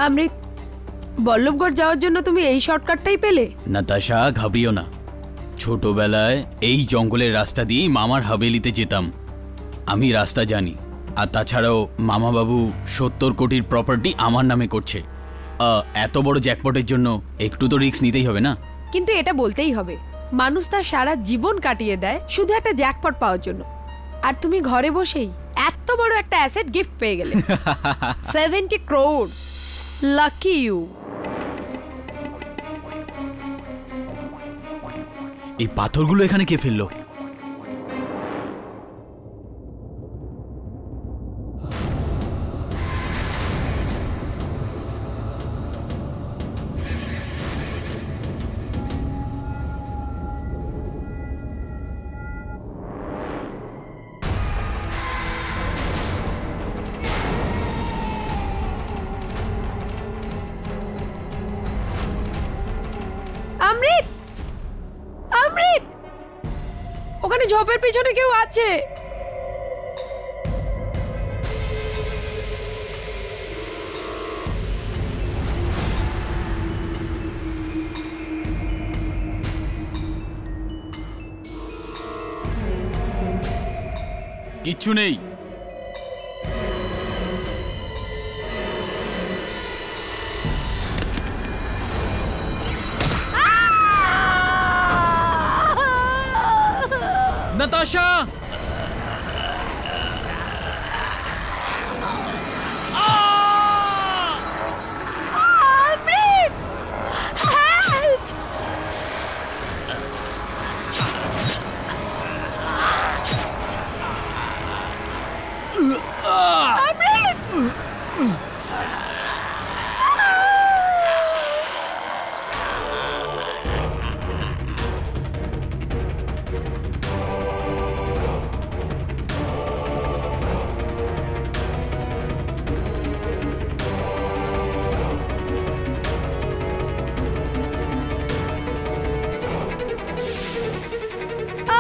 অমৃত, বল্লভগড় যাওয়ার জন্য তুমি এই শর্টকাটটাই পেলে? নাতাশা, ঘাবড়িও না। ছোটবেলায় এই জঙ্গলের রাস্তা দিয়ে মামার হাভেলিতে যেতাম। আমি রাস্তা জানি। আর তাছাড়াও মামাবাবু 70 কোটির প্রপার্টি আমার নামে করছে। এত বড় জ্যাকপটের জন্য একটু তো রিস্ক নিতেই হবে না? কিন্তু এটা বলতেই হবে, মানুষ তার সারা জীবন কাটিয়ে দেয় শুধু একটা জ্যাকপট পাওয়ার জন্য, আর তুমি ঘরে বসেই এত বড় একটা অ্যাসেট গিফট পেয়ে গেলে। 70 crores, লাকি ইউ। এই পাথরগুলো এখানে কে ফেললো? অমৃত, অমৃত, ওখানে ঝোপের পিছনে কেউ আছে। কিচ্ছু নেই। নাতাশা! অমৃত, হেল্প!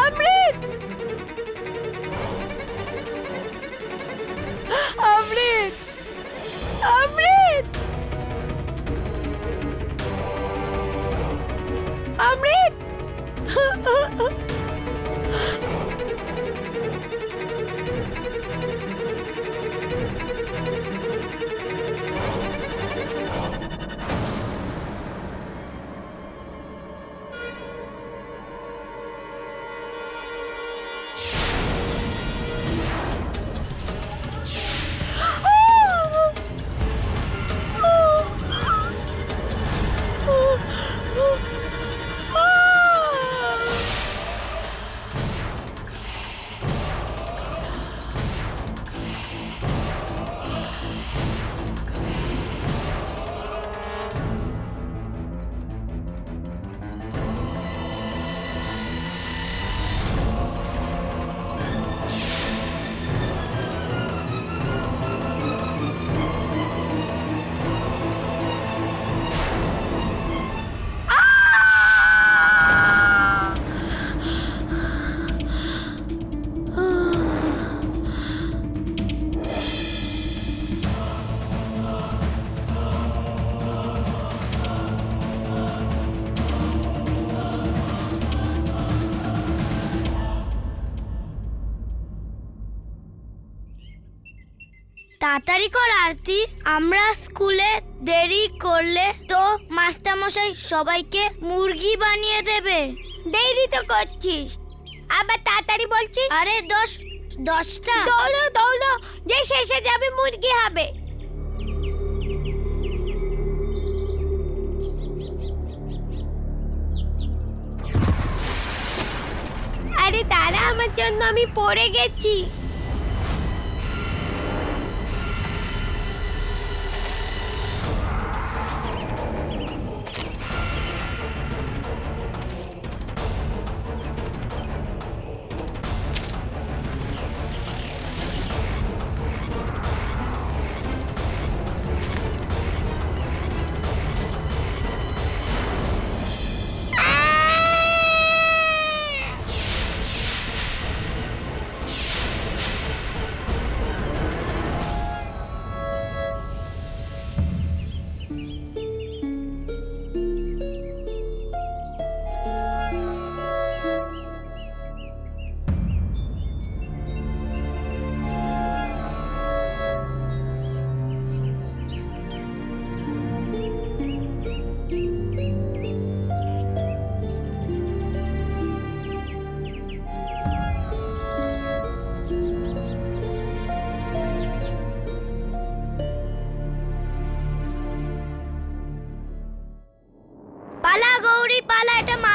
অমৃত, অমৃত, অমৃত, অমৃত! তাড়াতাড়ি কর আরতি, আমরা স্কুলে দেরি করলে তো মাস্টারমশাই সবাইকে মুরগি বানিয়ে দেবে। দেরি তো করছিস, আবার তাড়াতাড়ি বলছিস। আরে 10টা। দৌড়ো দৌড়ো, যে শেষে যাবে মুরগি হবে। আরে দাঁড়া, আমার জন্য আমি পড়ে গেছি।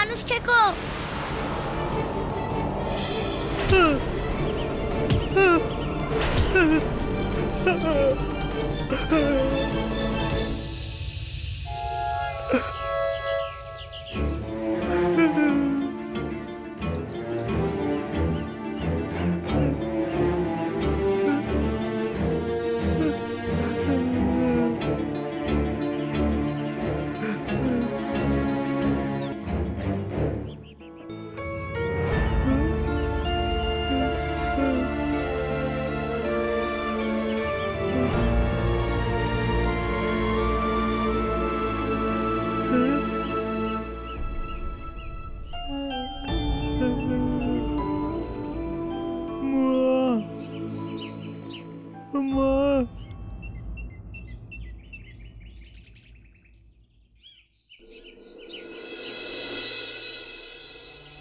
মানুষ খেকো।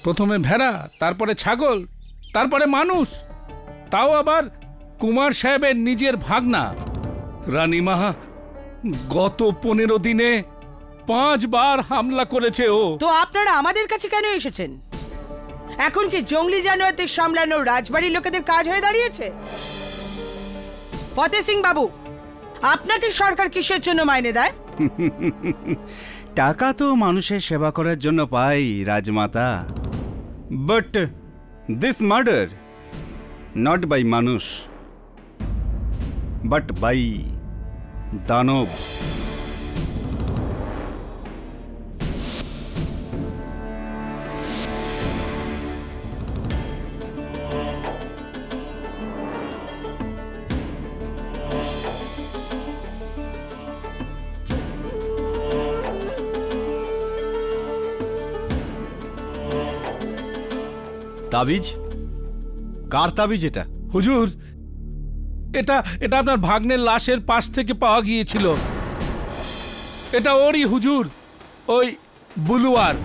প্রথমে ভেড়া, তারপরে ছাগল, তারপরে মানুষ, তাও আবার কুমার সাহেবের নিজের ভাগনা। রানীমা গত 15 দিনে 5 বার হামলা করেছে ও। তো আপনারা আমাদের কাছে কেন এসেছেন? এখন কি জঙ্গলি জানোয়ারদের সামলানো রাজবাড়ির লোকেদের কাজ হয়ে দাঁড়িয়েছে? ফতেহ সিং বাবু, আপনাকে সরকার কিসের জন্য মাইনে দেয়? টাকা তো মানুষের সেবা করার জন্য পাই Rajmata, but this murder not by মানুষ বাট বাই দানব। তাবিজ? কার তাবিজ এটা? হুজুর, এটা আপনার ভাগ্নের লাশের পাশ থেকে পাওয়া গিয়েছিল। এটা ওরই হুজুর, ওই বুলুয়ার।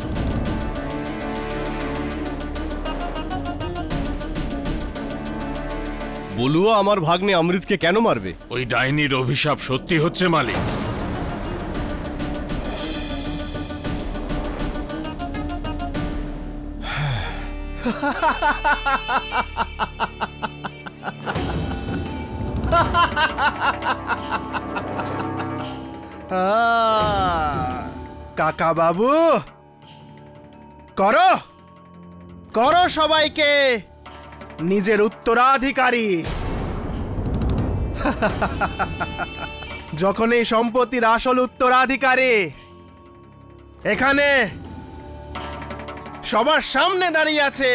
বলুয়া আমার ভাগ্নে অমৃতকে কেন মারবে? ওই ডাইনির অভিশাপ সত্যি হচ্ছে মালিক। কাকা বাবু, করো করো সবাইকে নিজের উত্তরাধিকারী। যখন এই সম্পত্তির আসল উত্তরাধিকারী এখানে সবার সামনে দাঁড়িয়ে আছে।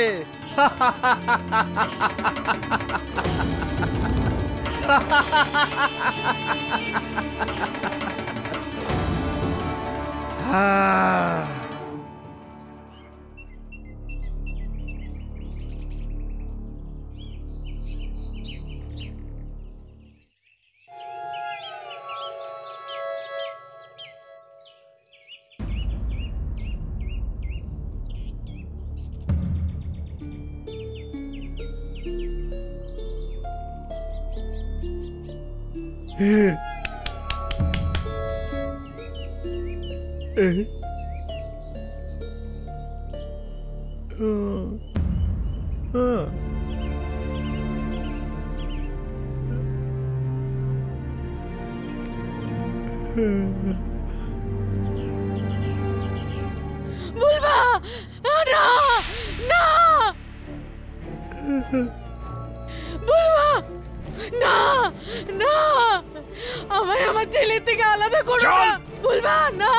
বুলবা, না না, বুলবা, না না, আমায় আমার ছেলের থেকে আলাদা করো না। বুলবা, না,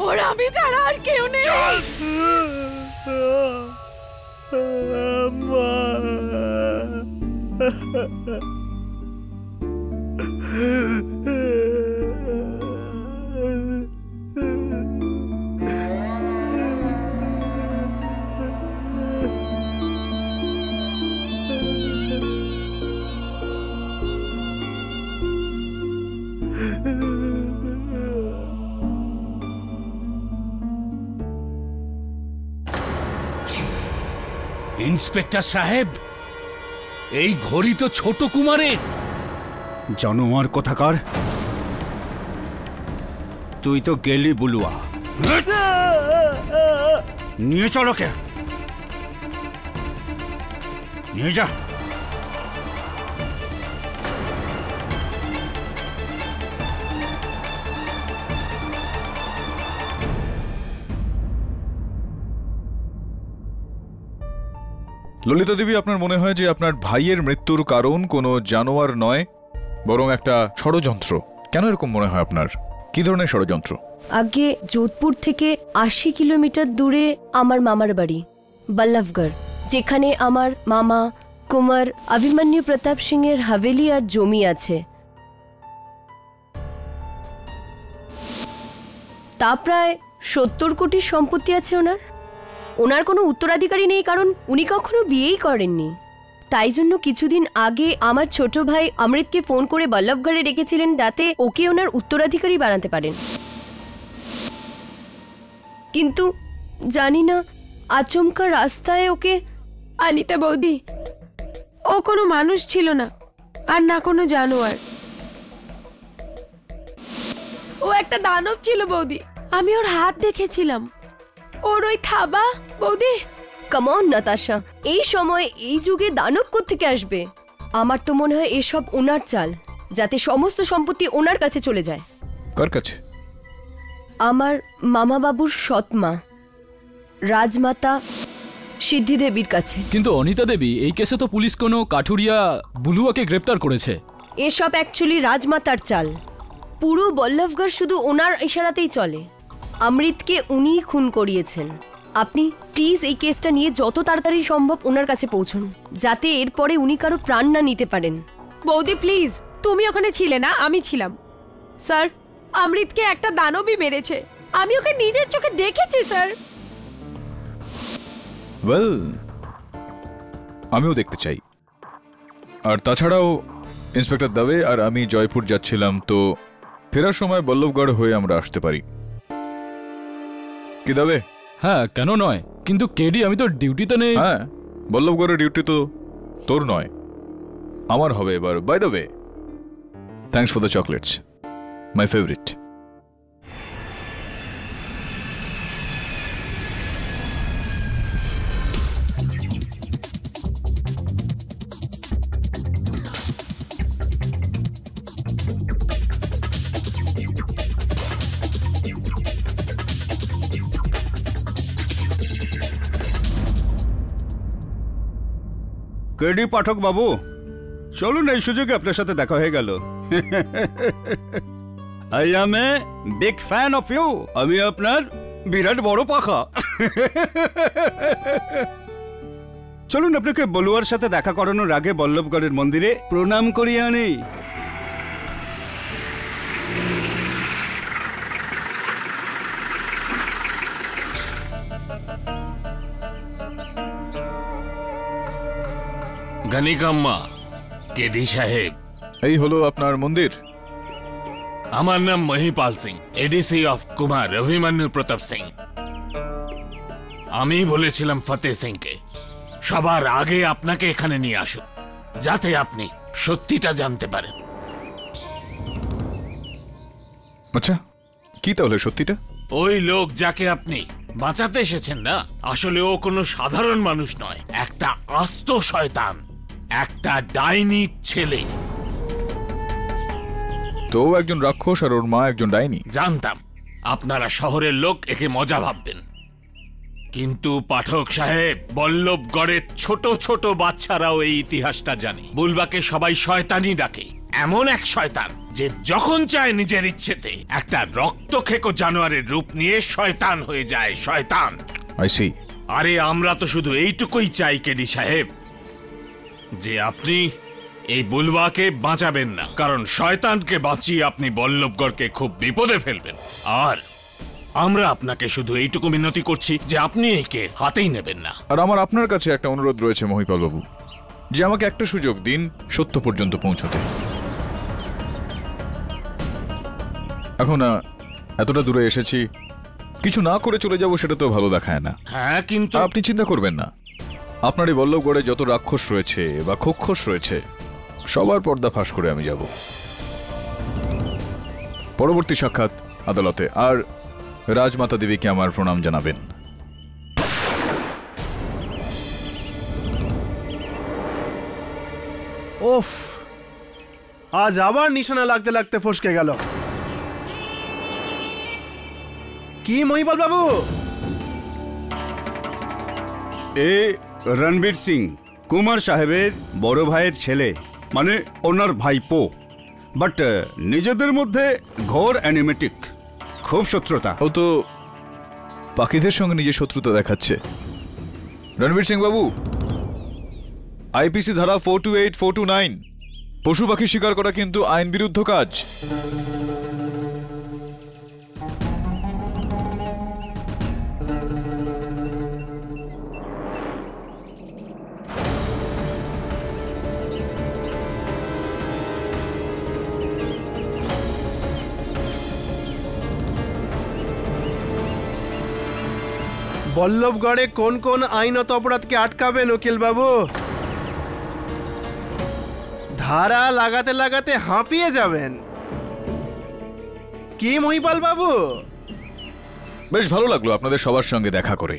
ওরা আমি ছাড়া আর কেউ নেই। ইন্সপেক্টর সাহেব, এই ঘড়ি তো ছোট কুমারের। জানোয়ার কোথাকার, তুই তো গেলি বুলুয়া। নিয়ে চলো কে, নিয়ে যা। ললিতা দেবী, আপনার মনে হয় যে আপনার ভাইয়ের মৃত্যুর কারণ কোনো জানোয়ার নয়, বরং একটা ষড়যন্ত্র। কেন এরকম মনে হয় আপনার? কি ধরনের ষড়যন্ত্র? আগে যোধপুর থেকে 80 কিলোমিটার দূরে আমার মামার বাড়ি বল্লভগড়, যেখানে আমার মামা কুমার অভিমন্যু প্রতাপ সিং এর হাভেলি আর জমি আছে। তা প্রায় 70 কোটির সম্পত্তি আছে ওনার। ওনার কোনো উত্তরাধিকারী নেই, কারণ উনি কখনো বিয়েই করেননি। তাই জন্য কিছুদিন আগে আমার ছোট ভাই অমৃতকে ফোন করে বল্লভগড়ে ডেকেছিলেন, যাতে ওকে ওনার উত্তরাধিকারী বানাতে পারেন। কিন্তু জানি না, আচমকা রাস্তায় ওকে। আনিতা বৌদি, ও কোনো মানুষ ছিল না, আর না কোনো জানোয়ার। ও একটা দানব ছিল বৌদি, আমি ওর হাত দেখেছিলাম, ওর ওই থাবা। বৌদি কাম অন নাতাশা, এই সময় এই যুগে দানব কোত্থেকে আসবে? আমার তো মনে হয় এসব ওনার চাল, যাতে সমস্ত সম্পত্তি ওনার কাছে চলে যায়। কার কাছে? আমার মামা বাবুর সৎমা রাজমাতা সিদ্ধি দেবীর কাছে। কিন্তু অনিতা দেবী, এই কেসে তো পুলিশ কোনো কাঠুরিয়া বুলুয়াকে গ্রেপ্তার করেছে। এসব অ্যাকচুয়ালি রাজমাতার চাল। পুরো বল্লভগড় শুধু ওনার ইশারাতেই চলে। অমৃতকে উনিই খুন করিয়েছেন। আপনি প্লিজ এই কেসটা নিয়ে যত তাড়াতাড়ি সম্ভব ওনার কাছে পৌঁছুন, যাতে এরপরে উনি কারো প্রাণ না নিতে পারেন। বৌদি প্লিজ, তুমি ওখানে ছিলে না, আমি ছিলাম। স্যার, অমৃতকে একটা দানবই মেরেছে, আমি ওকে নিজের চোখে দেখেছি স্যার। ওয়েল, আমিও দেখতে চাই। আর তাছাড়াও ইন্সপেক্টর দবে আর আমি জয়পুর যাচ্ছিলাম, তো ফেরার সময় বল্লভগড় হয়ে আমরা আসতে পারি। কি দবে? হ্যাঁ, কেন নয়, কিন্তু কেডি আমি তো ডিউটিতে নেই। হ্যাঁ, বল্লভগড়ের ডিউটি তো তোর নয়, আমার হবে এবার। By the way, thanks for the chocolates, my favourite. KD Pathak বাবু, চলুন, এই সুযোগে আপনার সাথে দেখা হয়ে গেল। I am a big fan of you. আমি আপনার বিরাট বড় পাখা। চলুন, আপনাকে বলুয়ার সাথে দেখা করানোর আগে বল্লভগড়ের মন্দিরে প্রণাম করিয়ে আনি। গণিকাম্মা, কেডি সাহেব, এই হলো আপনার মন্দির। আমার নাম মহিপাল সিং, এডিসি অফ কুমার অভিমন্যু প্রতাপ সিং। আমি বলেছিলাম ফতেহ সিংকে সবার আগে আপনাকে এখানে নিয়ে আসুন, যাতে আপনি সত্যিটা জানতে পারেন। আচ্ছা, কি তাহলে সত্যিটা? ওই লোক যাকে আপনি বাঁচাতে এসেছেন না, আসলে ও কোনো সাধারণ মানুষ নয়, একটা আস্ত শয়তান, একটা ডাইনি ছেলে। তো একজন রাক্ষস আর ওর মা একজন ডাইনি। জানতাম আপনারা শহরের লোক একে মজা ভাববেন, কিন্তু পাঠক সাহেব, বল্লভগড়ের ছোট ছোট বাচ্চারাও এই ইতিহাসটা জানে। বুলবাকে সবাই শয়তানি ডাকে, এমন এক শয়তান যে যখন চায় নিজের ইচ্ছেতে একটা রক্তখেকো জানোয়ারের রূপ নিয়ে শয়তান হয়ে যায়। শয়তান। I see. আরে আমরা তো শুধু এইটুকুই চাই কেডি সাহেব, যে আপনি এই বুলবাকে বাঁচাবেন না, কারণ শয়তানকে বাঁচিয়ে আপনি বল্লভগড়কে খুব বিপদে ফেলবেন। আর আমরা আপনাকে শুধু এইটুকু মিনতি করছি যে আপনি এই কেস হাতেই নেবেন না। আর আমার আপনার কাছে একটা অনুরোধ রয়েছে মহিপাল বাবু, যে আমাকে একটা সুযোগ দিন সত্য পর্যন্ত পৌঁছতে। এখন এতটা দূরে এসেছি, কিছু না করে চলে যাব সেটা তো ভালো দেখায় না। হ্যাঁ, কিন্তু আপনি চিন্তা করবেন না, আপনার এই বল্লভগড়ে যত রাক্ষস রয়েছে বা খোক্ষস রয়েছে সবার পর্দা ফাঁস করে আমি যাব। পরবর্তী সাক্ষাৎ আদালতে। আর রাজমাতা দেবীকে আমার প্রণাম জানাবেন। ওফ, আজ আবার নিশানা লাগতে লাগতে ফসকে গেল। কি মহিপাল বাবু? এ রণবীর সিং, কুমার সাহেবের বড় ভাইয়ের ছেলে, মানে ওনার ভাইপো। বাট নিজেদের মধ্যে ঘোর অ্যানিমেটিক, খুব শত্রুতা। ও তো পাখিদের সঙ্গে নিজের শত্রুতা দেখাচ্ছে। রণবীর সিং বাবু, আইপিসি ধারা 428, 429, পশু পাখি শিকার করা কিন্তু আইন বিরুদ্ধ কাজ। বল্লভগড়ে কোন কোন আইনত অপরাধকে আটকাবেন উকিল বাবু? ধারা লাগাতে লাগাতে হাঁপিয়ে যাবেন। কি মহিপাল বাবু? বেশ ভালো লাগলো আপনাদের সবার সঙ্গে দেখা করে।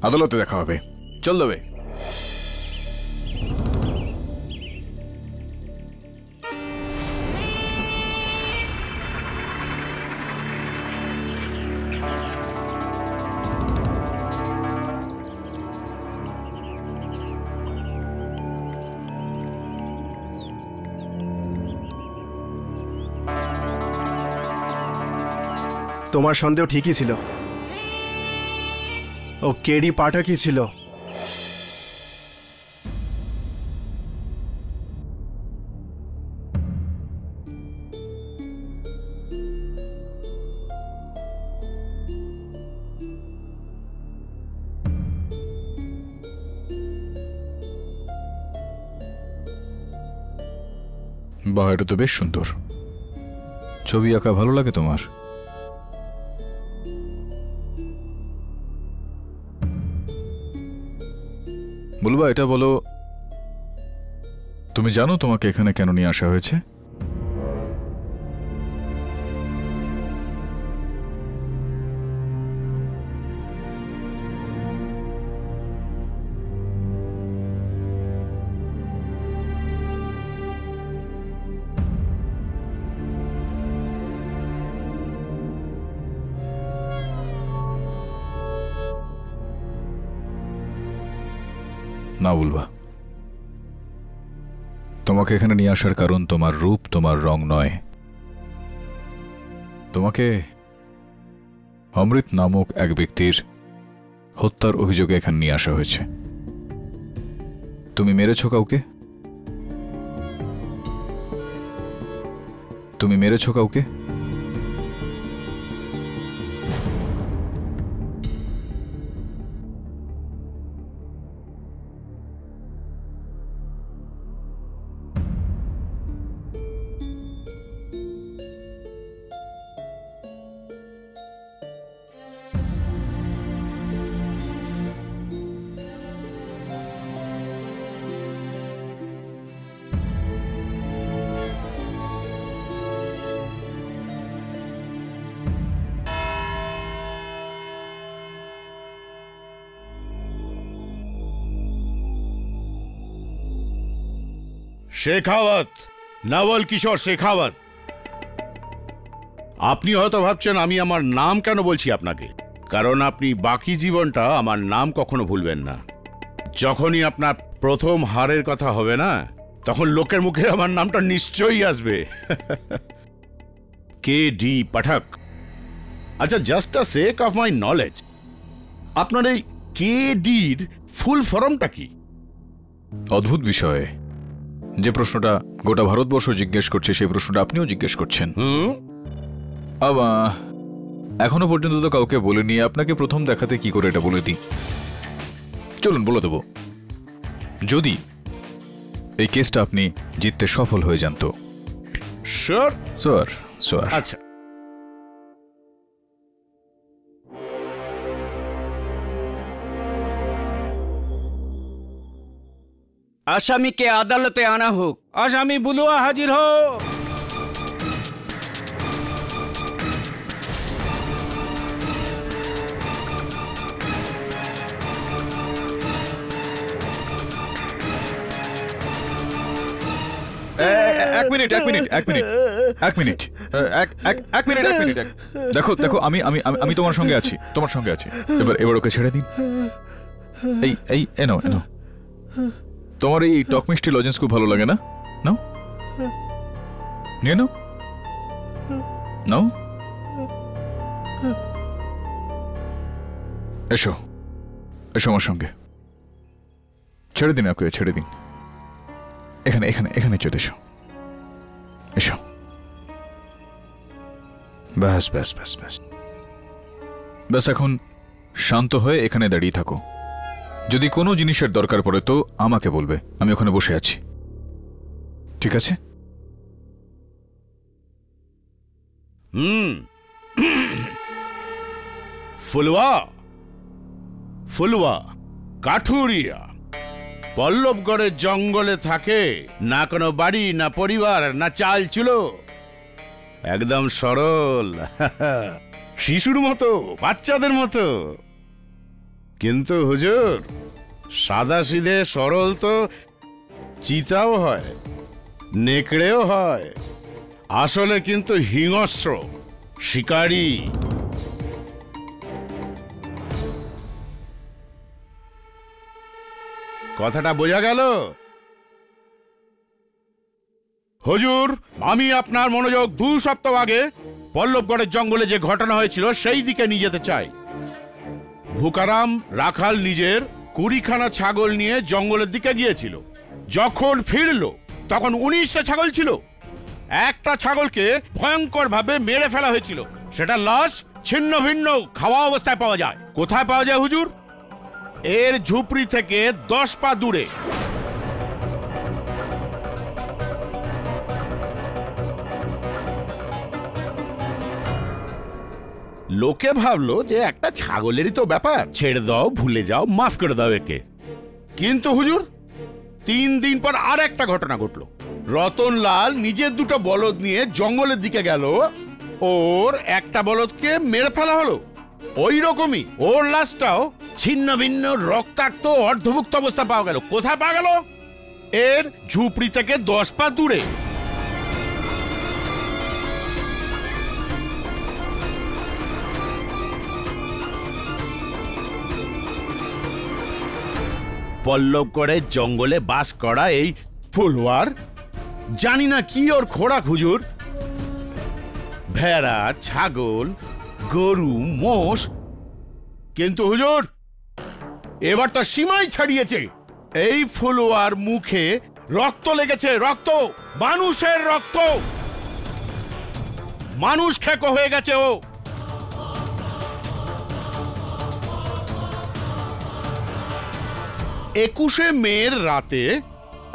আদালতে দেখা হবে, চল দেবে। তোমার সন্দেহ ঠিকই ছিল, ও কেডি পাঠকই ছিল। বাহ, এটা তো বেশ সুন্দর। ছবি আঁকা ভালো লাগে তোমার? বলবা, এটা বলো, তুমি জানো তোমাকে এখানে কেন নিয়ে আসা হয়েছে? না বলবা। তোমাকে এখানে নিয়ে আসার কারণ তোমার রূপ, তোমার রং নয়। তোমাকে অমৃত নামক এক ব্যক্তির হত্যার অভিযোগে এখানে নিয়ে আসা হয়েছে। তুমি মেরেছো কাউকে? তুমি মেরেছো কাউকে? শেখাওয়াত, নবল কিশোর শেখাওয়াত। আপনি হয়তো ভাবছেন আমি আমার নাম কেন বলছি আপনাকে, কারণ আপনি বাকি জীবনটা আমার নাম কখনো ভুলবেন না। যখনই আপনার প্রথম হারের কথা হবে না, তখন লোকের মুখে আমার নামটা নিশ্চয়ই আসবে। K D Pathak. আচ্ছা, just a sec of my knowledge, আপনার এই কে ডির ফুল ফর্মটা কি? অদ্ভুত বিষয়। যে প্রশ্নটা গোটা ভারতবর্ষ জিজ্ঞেস করছে, সেই প্রশ্নটা আপনিও জিজ্ঞেস করছেন। এখনো পর্যন্ত তো কাউকে বলিনি। আপনাকে প্রথম দেখাতে কি করে এটা বলে দিই? চলুন বলে দেব। যদি এই কেসটা আপনি জিততে সফল হয়ে যান তো। স্যার স্যার স্যার আচ্ছা, আসামিকে আদালতে আনা হোক। আসামি বুলুয়া হাজির হো। এক মিনিট দেখো দেখো, আমি আমি আমি তোমার সঙ্গে আছি, তোমার সঙ্গে আছি। এবার ওকে ছেড়ে দিন। এই এনো এনো, তোমার এই টক মিষ্টি লজেন্স খুব ভালো লাগে না? নাও, নিয়ে নাও নাও। এসো এসো আমার সঙ্গে, ছেড়ে দিন ওকে, ছেড়ে দিন। এখানে এখানে এখানে চলে এসো, এসো। ব্যাস ব্যাস ব্যাস ব্যাস ব্যাস, এখন শান্ত হয়ে এখানে দাঁড়িয়ে থাকো। যদি কোনো জিনিসের দরকার পড়ে তো আমাকে বলবে, আমি ওখানে বসে আছি, ঠিক আছে? ফুলওয়া ফুলওয়া কাঠুরিয়া পল্লবগড়ের জঙ্গলে থাকে, না কোনো বাড়ি, না পরিবার, না চাল চুলো, একদম সরল শিশুর মতো, বাচ্চাদের মতো। কিন্তু হুজুর, সাদা সিধে সরল তো চিতাও হয়, নেকড়েও হয়, আসলে কিন্তু হিংস্র শিকারী। কথাটা বোঝা গেল? হুজুর, আমি আপনার মনোযোগ 2 সপ্তাহ আগে পল্লবগড়ের জঙ্গলে যে ঘটনা হয়েছিল সেই দিকে নিয়ে যেতে চাই। ভুকারাম রাখাল নিজের 20খানা ছাগল নিয়ে জঙ্গলের দিকে গিয়েছিল। যখন ফিরল তখন 19টা ছাগল ছিল। একটা ছাগলকে ভয়ঙ্কর ভাবে মেরে ফেলা হয়েছিল, সেটা লাশ ছিন্ন ভিন্ন খাওয়া অবস্থায় পাওয়া যায়। কোথায় পাওয়া যায় হুজুর? এর ঝুপড়ি থেকে 10 পা দূরে। লোকে ভাবলো যে একটা ছাগলেরই তো ব্যাপার, ছেড়ে দাও, ভুলে যাও, মাফ করে দাও একে। কিন্তু হুজুর, 3 দিন পর আর একটা ঘটনা ঘটলো। রতনলাল নিজের 2টো বলদ নিয়ে জঙ্গলের দিকে গেল, ওর একটা বলদকে মেরে ফেলা হলো। ওই রকমই ওর লাশটাও ছিন্ন ভিন্ন রক্তাক্ত অর্ধভুক্ত অবস্থা পাওয়া গেল। কোথায় পাওয়া গেল? এর ঝুপড়ি থেকে 10 পা দূরে। পল্লবগড়ের জঙ্গলে বাস করা এই ফুলওয়ার, জানি না কি ওর খোরাক হুজুর, ভেড়া, ছাগল, গরু, মোষ। কিন্তু হুজুর, এবার তো সীমাই ছাড়িয়েছে। এই ফুলওয়ার মুখে রক্ত লেগেছে, রক্ত, মানুষের রক্ত। মানুষ খেকো হয়ে গেছে ও। একুশে মের রাতে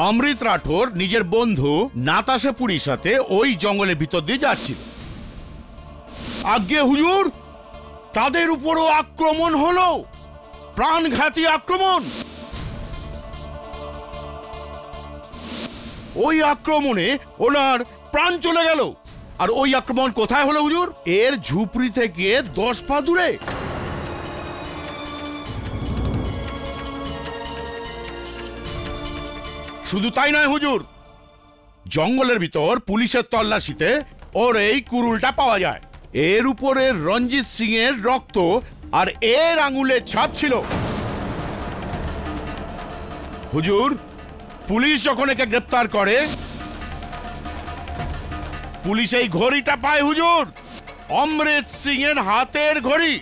অমৃত রাঠোর নিজের বন্ধু নাতাশা পুরীর সাথে ওই জঙ্গলের ভিতর দিয়ে যাচ্ছিল। আজ্ঞে হুজুর, তাদের উপরও আক্রমণ হলো, প্রাণঘাতী আক্রমণ। ওই আক্রমণে ওনার প্রাণ চলে গেল। আর ওই আক্রমণ কোথায় হলো হুজুর? এর ঝুপড়ি থেকে 10 পা দূরে। শুধু তাই নয় হুজুর, জঙ্গলের ভিতর পুলিশের তল্লাশিতে ওর এই কুরুলটা পাওয়া যায়। এর উপরে রঞ্জিত সিং এর রক্ত আর এর আঙুলের ছাপ ছিল। হুজুর, পুলিশ যখন একে গ্রেপ্তার করে, পুলিশ এই ঘড়িটা পায় হুজুর, অমৃত সিং এর হাতের ঘড়ি।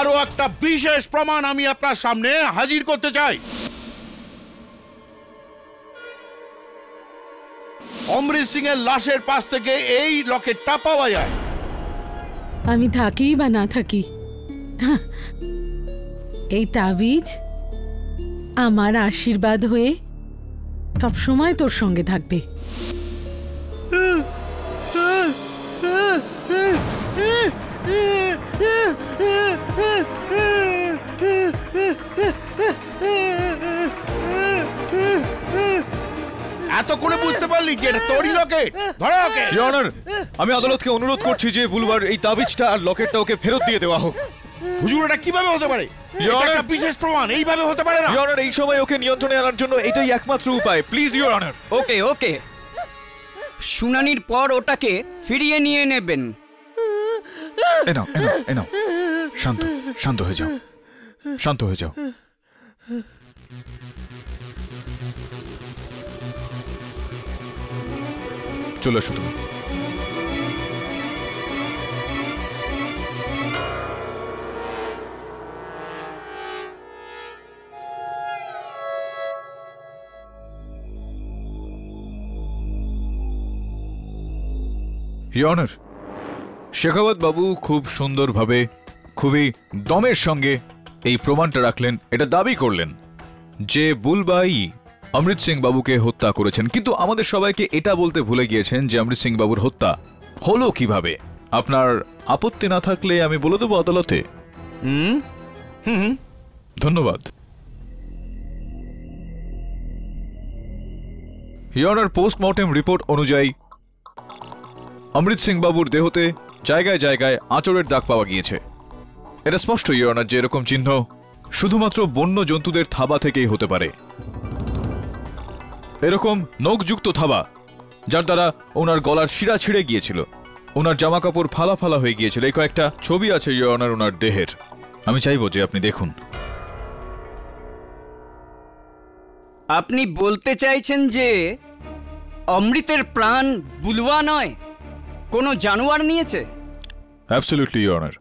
আরো একটা বিশেষ প্রমাণ আমি আপনার সামনে হাজির করতে চাই। অমৃত সিং এর লাশের পাশ থেকে এই লকেটটা পাওয়া যায়। আমি থাকি বা না থাকি, এই তাবিজ আমার আশীর্বাদ হয়ে সবসময় তোর সঙ্গে থাকবে। এত করে বুঝতে পারলি যে এটা তোরই লকেট? ধরো ওকে। ইওর অনার, আমি আদালতকে অনুরোধ করছি যে বুলবার এই তাবিজটা আর লকেটটা ওকে ফেরত দিয়ে দেওয়া হোক। হুজুর, এটা কিভাবে হতে পারে? এটা একটা বিশেষ প্রমাণ, এইভাবে হতে পারে না। ইওর অনার, এই সময় ওকে নিয়ন্ত্রণে আনার জন্য এটাই একমাত্র উপায়। Please your honour. Okay okay, শুনানির পর ওটাকে ফিরিয়ে নিয়ে নেবেন। এনাও এনাও এনাও, শান্ত শান্ত হয়ে যাও, শান্ত হয়ে যাও। চলে আসো তুমি। ইওর অনার, শেখাওয়াত বাবু খুব সুন্দরভাবে, খুবই দমের সঙ্গে এই প্রমাণটা রাখলেন, এটা দাবি করলেন যে বুলবাই অমৃত সিং বাবুকে হত্যা করেছেন। কিন্তু আমাদের সবাইকে এটা বলতে ভুলে গিয়েছেন যে অমৃত সিং বাবুর হত্যা হলো কিভাবে। আপনার আপত্তি না থাকলে আমি বলে দেবো আদালতে। ধন্যবাদ। ইওর অনার, পোস্টমর্টেম রিপোর্ট অনুযায়ী অমৃত সিং বাবুর দেহতে জায়গায় জায়গায় আঁচড়ের দাগ পাওয়া গিয়েছে। এটা স্পষ্ট ইওর অনার যে এরকম চিহ্ন শুধুমাত্র বন্য জন্তুদের থাবা থেকেই হতে পারে। এরকম নখযুক্ত থাবা যার দ্বারা ওনার গলার শিরা ছিঁড়ে গিয়েছিল, ওনার জামা কাপড় ফালা ফালা হয়ে গিয়েছিল। এই কয়েকটা ছবি আছে ইওর অনার ওনার দেহের, আমি চাইবো যে আপনি দেখুন। আপনি বলতে চাইছেন যে অমৃতের প্রাণ বুলুয়া নয়, কোনো জানোয়ার নিয়েছে? অ্যাবসলিউটলি ইওর অনার,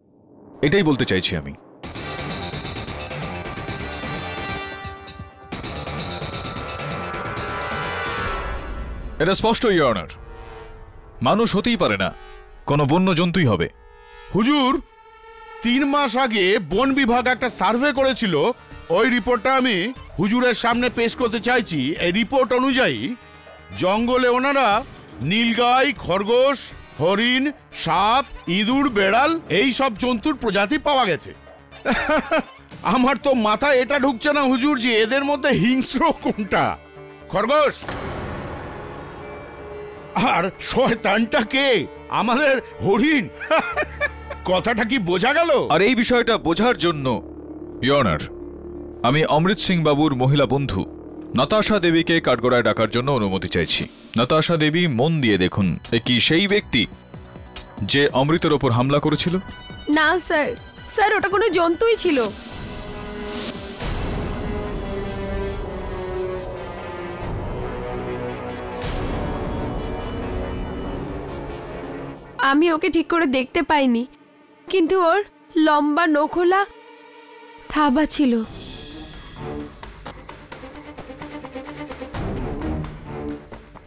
এটাই বলতে চাইছি আমি। এটা স্পষ্ট ইওর অনার, মানুষ হতেই পারে না, কোনো বন্য জন্তুই হবে। হুজুর, 3 মাস আগে বন বিভাগ একটা সার্ভে করেছিল, ওই রিপোর্টটা আমি হুজুরের সামনে পেশ করতে চাইছি। এই রিপোর্ট অনুযায়ী জঙ্গলে ওনারা নীলগাই, খরগোশ, হরিণ, সাপ, ইঁদুর, বেড়াল এই সব জন্তুর প্রজাতি পাওয়া গেছে। আমার তো মাথায় এটা ঢুকছে না হুজুর যে এদের মধ্যে হিংস্র কোনটা, খরগোশ আর শয়তানটা কে? আমাদের হরিণ। কথাটা কি বোঝা গেল? আর এই বিষয়টা বোঝার জন্য ইওর অনার, আমি অমৃত সিং বাবুর মহিলা বন্ধু নাতাশা দেবীকে কাঠগড়ায় ডাকার জন্য অনুমতি চাইছি। নাতাশা দেবী, মন দিয়ে দেখুন, এ কি সেই ব্যক্তি যে অমৃতের ওপর হামলা করেছিল? না স্যার, স্যার ওটা কোনো জন্তুই ছিল। আমি ওকে ঠিক করে দেখতে পাইনি, কিন্তু ওর লম্বা নখোলা থাবা ছিল।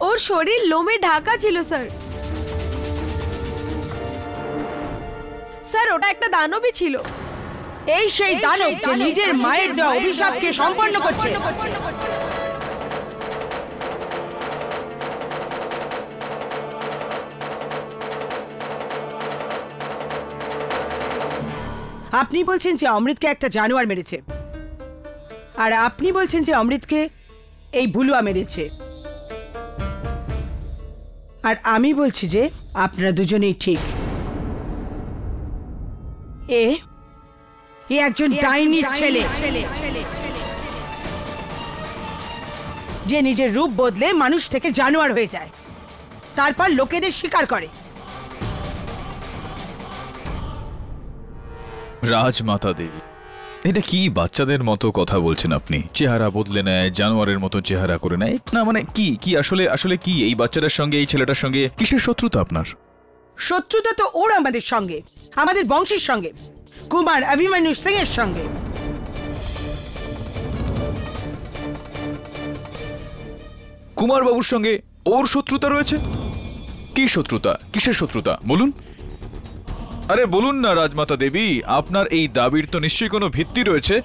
ওর শরীর লোমে ঢাকা ছিল স্যার। স্যার ওটা একটা দানবই ছিল। এই সেই দানব যে নিজের মায়ের দেওয়া অভিশাপকে সম্পন্ন করছে। আপনি বলছেন যে অমৃতকে একটা জানোয়ার মেরেছে, আর আপনি বলছেন যে অমৃতকে এই বুলুয়া মেরেছে, আর আমি বলছি যে আপনারা দুজনেই ঠিক। এ একজন ডাইনির ছেলে যে নিজের রূপ বদলে মানুষ থেকে জানোয়ার হয়ে যায়, তারপর লোকেদের শিকার করে। রাজমাতা দেবী, এটা কি বাচ্চাদের মতো কথা বলছেন আপনি? চেহারা বদলে নেয়, জানোয়ারের মতো চেহারা করে নেয় না, মানে কি কি আসলে আসলে কি এই বাচ্চাটার সঙ্গে, এই ছেলেটার সঙ্গে কিসের শত্রুতা আপনার? শত্রুতা তো ওর আমাদের সঙ্গে, আমাদের বংশের সঙ্গে, কুমার অভিমন্যু সিং এর সঙ্গে। কুমার বাবুর সঙ্গে ওর শত্রুতা রয়েছে? কি শত্রুতা, কিসের শত্রুতা বলুন? আরে বলুন না রাজমাতা দেবী, আপনার এই দাবির তো নিশ্চয়ই কোনো ভিত্তি রয়েছে।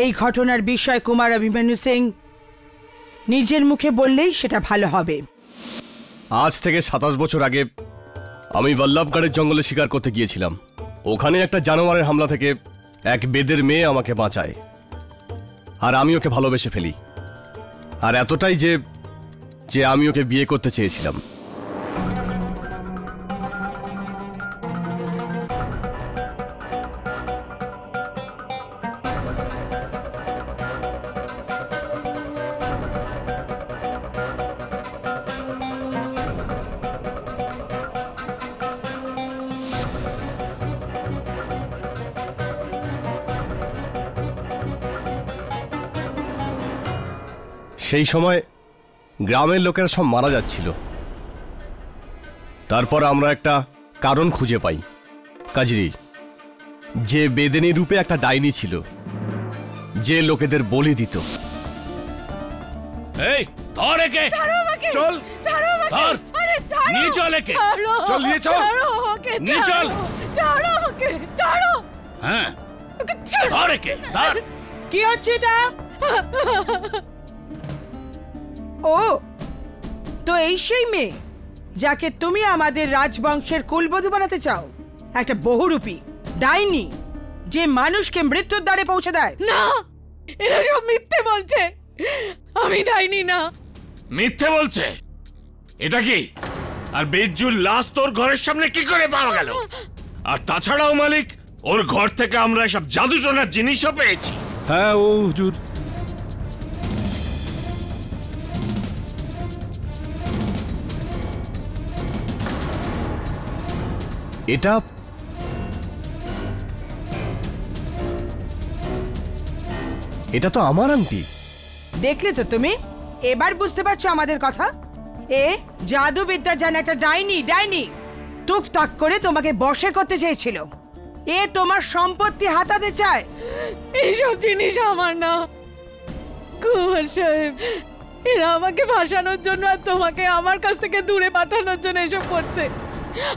এই ঘটনার বিষয় কুমার অভিমন্যু সিং নিজের মুখে বললেই সেটা ভালো হবে। আজ থেকে 27 বছর আগে আমি বল্লভগড়ের জঙ্গলে শিকার করতে গিয়েছিলাম। ওখানে একটা জানোয়ারের হামলা থেকে এক বেদের মেয়ে আমাকে বাঁচায়, আর আমি ওকে ভালোবেসে ফেলি। আর এতটাই যে আমি ওকে বিয়ে করতে চেয়েছিলাম। সেই সময় গ্রামের লোকেরা সব মারা যাচ্ছিল। তারপর আমরা একটা কারণ খুঁজে পাই, কাজরি, যে বেদেনী রূপে একটা ডাইনি ছিল, যে লোকেদের বলি দিত। এই ধর একে, চল ধর, নিয়ে চল একে, চল নিয়ে চল, নিয়ে চল, হ্যাঁ ধর একে, ধর। কি হচ্ছে এটা? ও তো এই সেই মেয়ে যাকে তুমি আমাদের রাজবংশের কুলবধূ বানাতে চাও? একটা বহুরূপী ডাইনি যে মানুষকে মৃত্যুর দ্বারে পৌঁছে দেয়। না, এরা সব মিথ্যে বলছে, আমি ডাইনি না। মিথ্যে বলছে? এটা কি? আর বেজ্জুর লাশ তোর ঘরের সামনে কি করে পাওয়া গেল? আর তাছাড়াও মালিক, ওর ঘর থেকে আমরা সব জাদুটোনার জিনিসও পেয়েছি। হ্যাঁ ও হুজুর, এটা এটা তো আমার আংটি। দেখলে তো তুমি, এবার বুঝতে পারছো আমাদের কথা? এ জাদুবিদ্যা জানে একটা ডাইনি। ডাইনি টুকটাক করে তোমাকে বশে করতে চেয়েছিল। এ তোমার সম্পত্তি হাতাতে চায়। এইসব জিনিস আমার না কুমার সাহেব, এরা আমাকে ভাসানোর জন্য আর তোমাকে আমার কাছ থেকে দূরে পাঠানোর জন্য এসব করছে।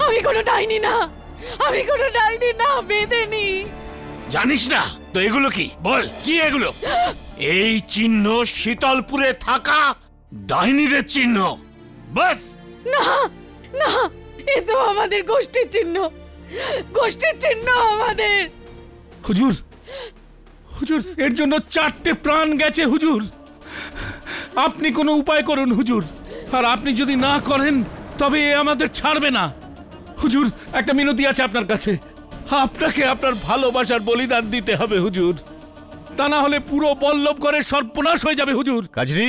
আমি কোনো ডাইনি না, আমি কোনো ডাইনি না, বেদেনি। জানিস না তো এগুলো কি? বল কি এগুলো? এই চিহ্ন শীতলপুরে থাকা ডাইনিদের চিহ্ন। বাস না না, এ তো আমাদের গোষ্ঠীর চিহ্ন, গোষ্ঠীর চিহ্ন আমাদের। হুজুর হুজুর, এর জন্য 4টে প্রাণ গেছে হুজুর। আপনি কোনো উপায় করুন হুজুর, আর আপনি যদি না করেন তবে এ আমাদের ছাড়বে না। হুজুর একটা মিনতি আছে আপনার কাছে, আপনাকে আপনার ভালোবাসার বলিদান দিতে হবে হুজুর, তা না হলে পুরো বল্লভগড়ের সর্বনাশ হয়ে যাবে হুজুর। কাজরি,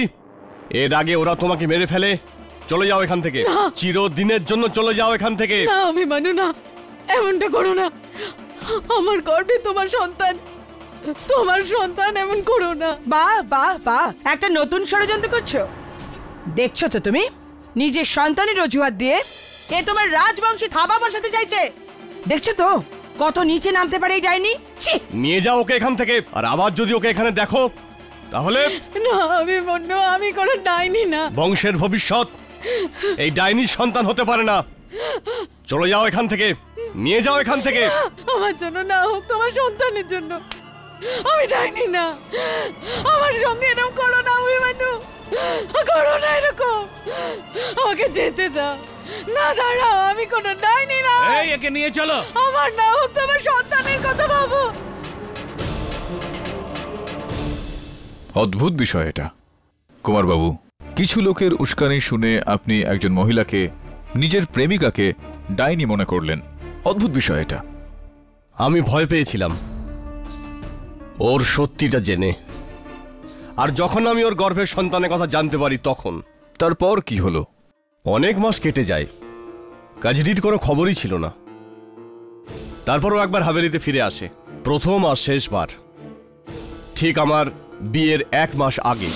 এর আগে ওরা তোমাকে মেরে ফেলে, চলে যাও এখান থেকে, চিরদিনের জন্য চলে যাও এখান থেকে। না আমি মানু না, এমনটা করো না, আমার গর্ভে তোমার সন্তান, তোমার সন্তান, এমন করো না। বাহ বাহ বাহ, একটা নতুন ষড়যন্ত্র করছো। দেখছো তো তুমি, নিজের সন্তানের অজুহাত দিয়ে এ তোমার রাজবংশী থাবা বসাতে চাইছে। দেখছো তো কত নিচে নামতে পারে এই ডাইনি। নিয়ে যাও ওকে এখান থেকে, আর আবার যদি ওকে এখানে দেখো তাহলে। না আমি বন্য, আমি কোনো ডাইনি না। বংশের ভবিষ্যৎ এই ডাইনির সন্তান হতে পারে না। চলে যাও এখান থেকে, নিয়ে যাও এখান থেকে। আমার জন্য না হোক, তোমার সন্তানের জন্য। আমি ডাইনি না, আমার সঙ্গে এরকম করো না অভিমানু, করো না এরকম, আমাকে যেতে দাও। না দাঁড়াও, আমি কোনো ডাইনি না। এই একে নিয়ে চলো। আমার না হোক, তোমার সন্তানের কথা ভাবো। অদ্ভুত বিষয় এটা কুমারবাবু। কিছু লোকের উস্কানি শুনে আপনি একজন মহিলাকে, নিজের প্রেমিকাকে ডাইনি মনে করলেন। অদ্ভুত বিষয় এটা। আমি ভয় পেয়েছিলাম ওর সত্যিটা জেনে, আর যখন আমি ওর গর্ভের সন্তানের কথা জানতে পারি তখন। তারপর কি হলো? অনেক মাস কেটে যায়, কাজরির কোনো খবরই ছিল না। তারপরও একবার হাভেলিতে ফিরে আসে, প্রথম আর শেষবার, ঠিক আমার বিয়ের 1 মাস আগে।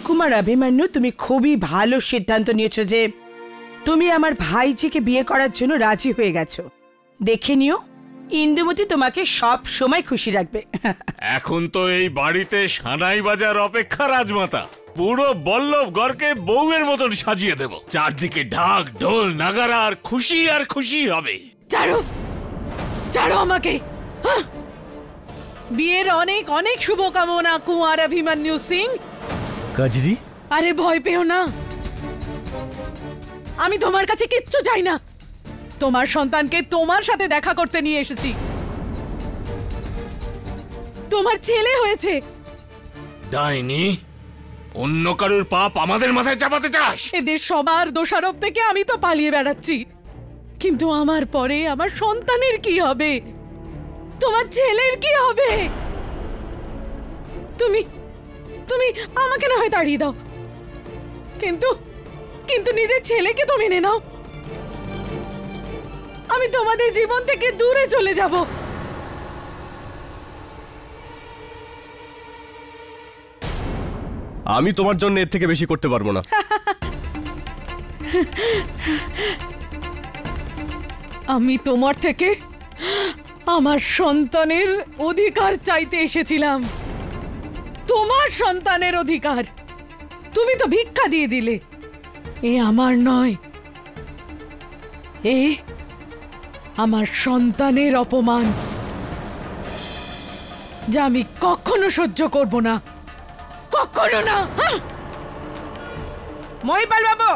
কুমার অভিমান্যু, তুমি খুবই ভালো সিদ্ধান্ত নিয়েছো যে তুমি আমার ভাইজিকে বিয়ে করার জন্য রাজি হয়ে গেছো। দেখে নিও, ইন্দুমতি তোমাকে সব সময় খুশি রাখবে। এখন তো এই বাড়িতে সানাই বাজার অপেক্ষা রাজমাতা। পুরো বল্লভগড়কে বউয়ের মতন সাজিয়ে দেব। চারদিকে ঢাক ঢোল নাগারা, আর খুশি হবে। ছাড়ো, ছাড়ো আমাকে। বিয়ের অনেক অনেক শুভকামনা কুমার অভিমন্যু সিং। কাজরি, আরে ভয় পেও না, আমি তোমার কাছে কিচ্ছু চাই না। তোমার সন্তানকে তোমার সাথে দেখা করতে নিয়ে এসেছি। তোমার ছেলে হয়েছে। ডাইনি, অন্য কারোর পাপ আমাদের মাথায় চাপাতে চাস? এদের সবার দোষারোপ থেকে আমি তো পালিয়ে বেড়াচ্ছি, কিন্তু আমার পরে আমার সন্তানের কি হবে? তোমার ছেলের কি হবে? তুমি তুমি আমাকে না হয় তাড়িয়ে দাও, কিন্তু কিন্তু নিজের ছেলেকে তো মেনে নাও। আমি তোমাদের জীবন থেকে দূরে চলে যাব। আমি তোমার জন্য এর থেকে বেশি করতে পারবো না। আমি তোমার থেকে আমার সন্তানের অধিকার চাইতে এসেছিলাম। তোমার সন্তানের অধিকার তুমি তো ভিক্ষা দিয়ে দিলে। এ আমার নয়, এ আমার সন্তানের অপমান, যা আমি কখনো সহ্য করব না, কখনো না। মহিপাল বাবু,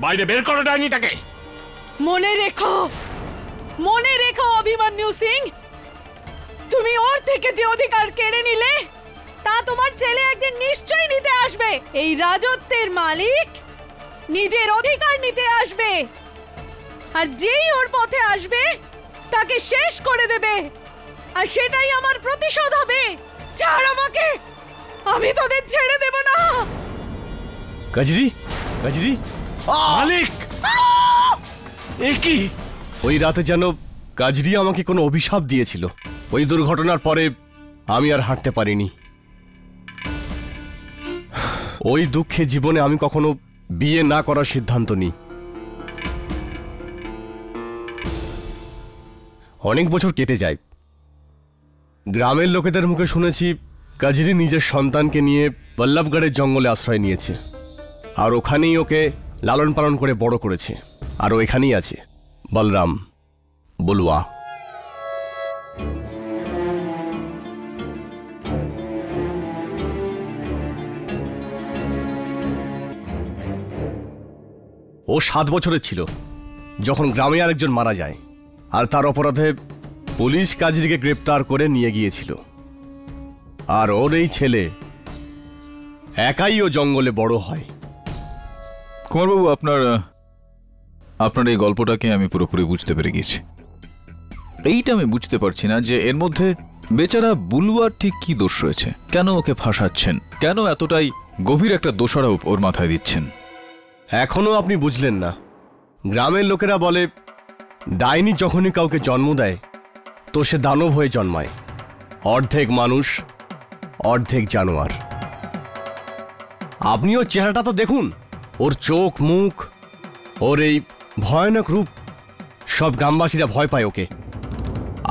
বাইরে বের করো ডাইনিটাকে। মনে রেখো অভিমন্যু সিং, তুমি ওর থেকে যে অধিকার কেড়ে নিলে তা তোমার ছেলে একদিন নিশ্চয়ই নিতে আসবে। এই রাজত্বের মালিক নিজের অধিকার নিতে আসবে, আর যেই ওর পথে আসবে তাকে শেষ করে দেবে, আর সেটাই আমার প্রতিশোধ হবে। ছাড় আমাকে, আমি তোদের ছেড়ে দেব না। কাজরি, কাজরি, মালিক! এ কি? ওই রাতে যেন কাজরি আমাকে কোনো অভিশাপ দিয়েছিল। ওই দুর্ঘটনার পরে আমি আর হাঁটতে পারিনি। ওই দুঃখে জীবনে আমি কখনো বিয়ে না করার সিদ্ধান্ত নিই। অনেক বছর কেটে যায়। গ্রামের লোকেদের মুখে শুনেছি কাজরি নিজের সন্তানকে নিয়ে বল্লভগড়ের জঙ্গলে আশ্রয় নিয়েছে, আর ওখানেই ওকে লালন পালন করে বড় করেছে। আর ওইখানেই আছে বলরাম, বুলুয়া। ও 7 বছরের ছিল যখন গ্রামে আরেকজন মারা যায়, আর তার অপরাধে পুলিশ কাজরিকে গ্রেপ্তার করে নিয়ে গিয়েছিল। আর ওর এই ছেলে একাই ও জঙ্গলে বড় হয়। কুমারবাবু, আপনার এই গল্পটাকে আমি পুরোপুরি বুঝতে পেরে গেছি। এইটা আমি বুঝতে পারছি না যে এর মধ্যে বেচারা বুলুয়ার ঠিক কি দোষ রয়েছে, কেন ওকে ফাঁসাচ্ছেন, কেন এতটাই গভীর একটা দোষারোপ ওর মাথায় দিচ্ছেন। এখনো আপনি বুঝলেন না? গ্রামের লোকেরা বলে ডাইনি যখনই কাউকে জন্ম দেয় তো সে দানব হয়ে জন্মায়, অর্ধেক মানুষ অর্ধেক জানোয়ার। আপনি ওর চেহারাটা তো দেখুন, ওর চোখ মুখ, ওর এই ভয়ানক রূপ, সব গ্রামবাসীরা ভয় পায় ওকে।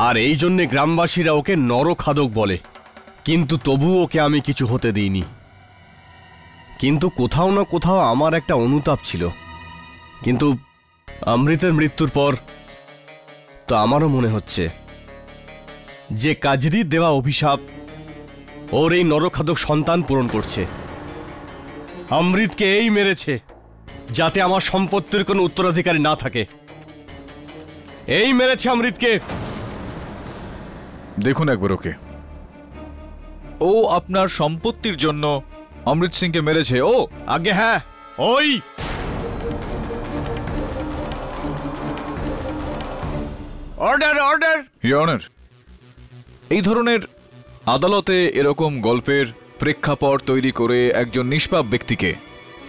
আর এই জন্যে গ্রামবাসীরা ওকে নরখাদক বলে। কিন্তু তবু ওকে আমি কিছু হতে দিইনি। কিন্তু কোথাও না কোথাও আমার একটা অনুতাপ ছিল। কিন্তু অমৃতের মৃত্যুর পর তো আমারও মনে হচ্ছে যে কাজরির দেওয়া অভিশাপ ওর এই নরখাদক সন্তান পূরণ করছে। অমৃতকে এই মেরেছে যাতে আমার সম্পত্তির কোনো উত্তরাধিকারী না থাকে। এই মেরেছে অমৃতকে। দেখুন একবার ওকে, ও আপনার সম্পত্তির জন্য অমৃত সিংকে মেরেছে। ও আগে হ্যাঁ, ওই অর্ডার অর্ডার। ইওর অনার, এই ধরনের আদালতে এরকম গল্পের প্রেক্ষাপট তৈরি করে একজন নিষ্পাপ ব্যক্তিকে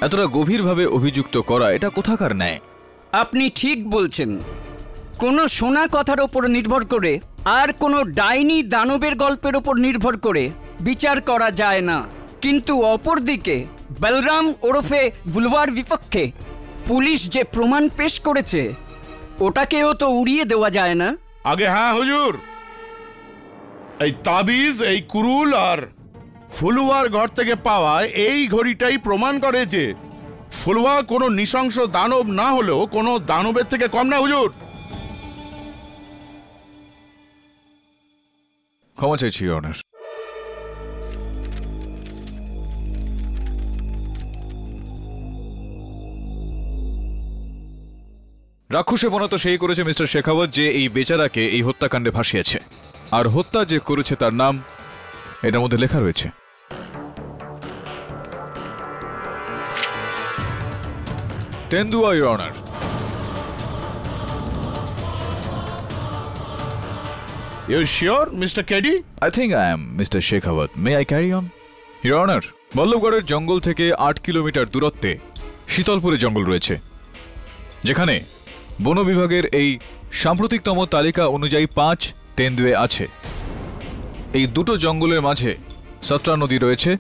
এতটা গভীরভাবে অভিযুক্ত করা, এটা কোথাকার ন্যায়? আপনি ঠিক বলছেন। কোনো শোনা কথার ওপর নির্ভর করে আর কোনো ডাইনি দানবের গল্পের ওপর নির্ভর করে বিচার করা যায় না। কিন্তু অপরদিকে বলরাম ওরফে বুলওয়ার বিপক্ষে পুলিশ যে প্রমাণ পেশ করেছে ওটাকেও তো উড়িয়ে দেওয়া যায় না। আগে হ্যাঁ হুজুর, এই তাবিজ, এই কুরুল আর ফুলুয়ার ঘর থেকে পাওয়া এই ঘড়িটাই প্রমাণ করেছে ফুলুয়া কোনো নৃশংস দানব না হলেও কোনো দানবের থেকে কম না হুজুর। ক্ষমা চাইছি ইওর অনার। রাক্ষসে বনত সেই করেছে মিস্টার শেখাওয়াত যে এই বেচারাকে এই হত্যাকাণ্ডে ভাসিয়েছে, আর হত্যা যে করেছে তার নাম এটার মধ্যে লেখা রয়েছে। তেন্দুয়া, your honour. You sure mister KD? I think I am Mr. Shekhawat. May I carry on? Your Honor, বল্লভগড়ের জঙ্গল থেকে 8 কিলোমিটার দূরত্বে শীতলপুরে জঙ্গল রয়েছে, যেখানে বন বিভাগের এই সাম্প্রতিকতম তালিকা অনুযায়ী 5 তেন্দুয়ে আছে। এই দুটো জঙ্গলের মাঝে সত্রা নদী রয়েছে,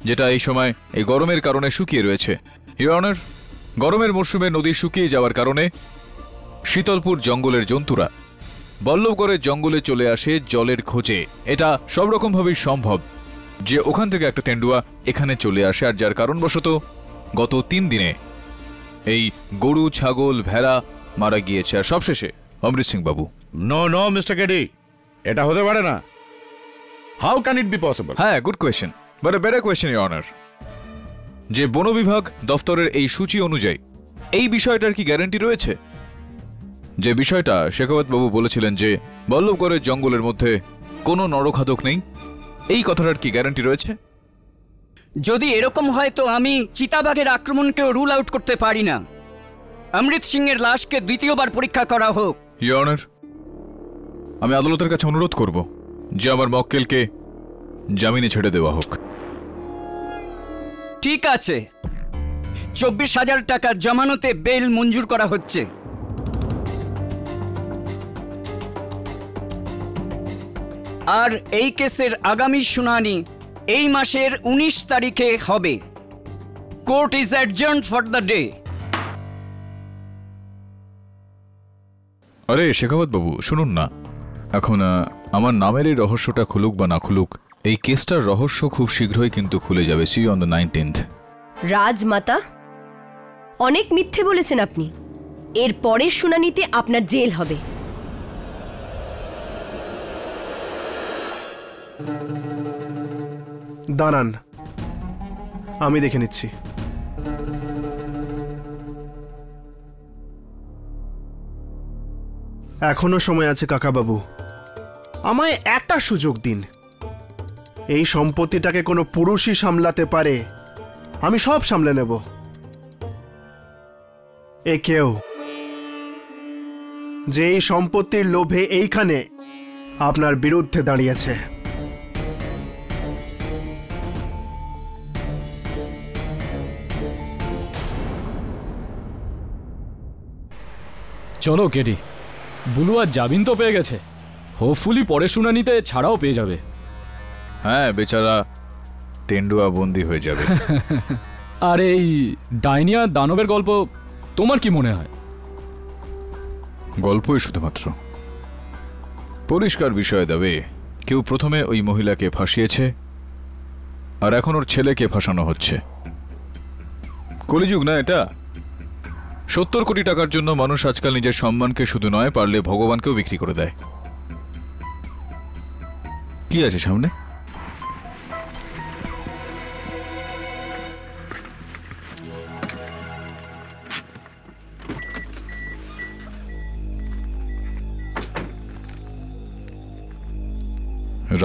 যেটা এই সময় এই গরমের কারণে শুকিয়ে রয়েছে। ইওর অনার, গরমের মরশুমে নদী শুকিয়ে যাওয়ার কারণে শীতলপুর জঙ্গলের জন্তুরা বল্লভগড়ের জঙ্গলে চলে আসে জলের খোঁজে। এটা সব রকমভাবেই সম্ভব যে ওখান থেকে একটা তেন্ডুয়া এখানে চলে আসে, আর যার কারণবশত গত 3 দিনে এই গরু, ছাগল, ভেড়া মারা গিয়েছে। আর সবশেষে অমৃত সিং বাবু। নো নো মিস্টার কেডি, এটা হতে পারে না। How can it be possible? হ্যাঁ, good question, but a better question your honour. যে বন বিভাগ দফতরের এই সূচি অনুযায়ী এই বিষয়টার কি গ্যারান্টি রয়েছে? যে বিষয়টা শেখাওয়াত বাবু বলেছিলেন যে বল্লভগড়ের জঙ্গলের মধ্যে কোনো নরখাদক নেই, এই কথাটার কি গ্যারান্টি রয়েছে? যদি এরকম হয় তো আমি চিতাবাঘের আক্রমণকেও রুল আউট করতে পারি না। অমৃত সিং এর লাশকে দ্বিতীয়বার পরীক্ষা করা হোক। ইওর অনার, আমি আদালতের কাছে অনুরোধ করব যে আমার মক্কেলকে জামিনে ছেড়ে দেওয়া হোক। ঠিক আছে, 24,000 টাকার জামানতে বেল মঞ্জুর করা হচ্ছে। আর এই কেসের আগামী শুনানি এই মাসের 19 তারিখে হবে। Court is adjourned for the day. আরে শেখাওয়াত বাবু, শুনুন না, এখন আমার নামের এই রহস্যটা খুলুক বা না খুলুক, এই কেসটার রহস্য খুব শীঘ্রই কিন্তু খুলে যাবে। C on the 19th। রাজমাতা, অনেক মিথ্যে বলেছেন আপনি। এর পরের শুনানিতে আপনার জেল হবে। দাঁড়ান, আমি দেখে নিচ্ছি। এখনো সময় আছে কাকাবাবু, আমায় একটা সুযোগ দিন। এই সম্পত্তিটাকে কোনো পুরুষই সামলাতে পারে, আমি সব সামলে নেব। এ কেউ যে এই সম্পত্তির লোভে এইখানে আপনার বিরুদ্ধে দাঁড়িয়েছে। চলো কেডি, বুলু আর জামিন তো পেয়ে গেছে, হোপফুলি পরের শুনানিতে ছাড়াও পেয়ে যাবে। হ্যাঁ, বেচারা তেন্ডুয়া বন্দি হয়ে যাবে। আর এই ডাইনিয়া দানবের গল্প তোমার কি মনে হয়? গল্পই শুধুমাত্র, পরিষ্কার বিষয় দেবে। কেউ প্রথমে ওই মহিলাকে ফাঁসিয়েছে, আর এখন ওর ছেলেকে ফাঁসানো হচ্ছে। কলিযুগ না এটা? 70 কোটি টাকার জন্য মানুষ আজকাল নিজের সম্মানকে শুধু নয়, পারলে ভগবানকেও বিক্রি করে দেয়। কি আছে সামনে?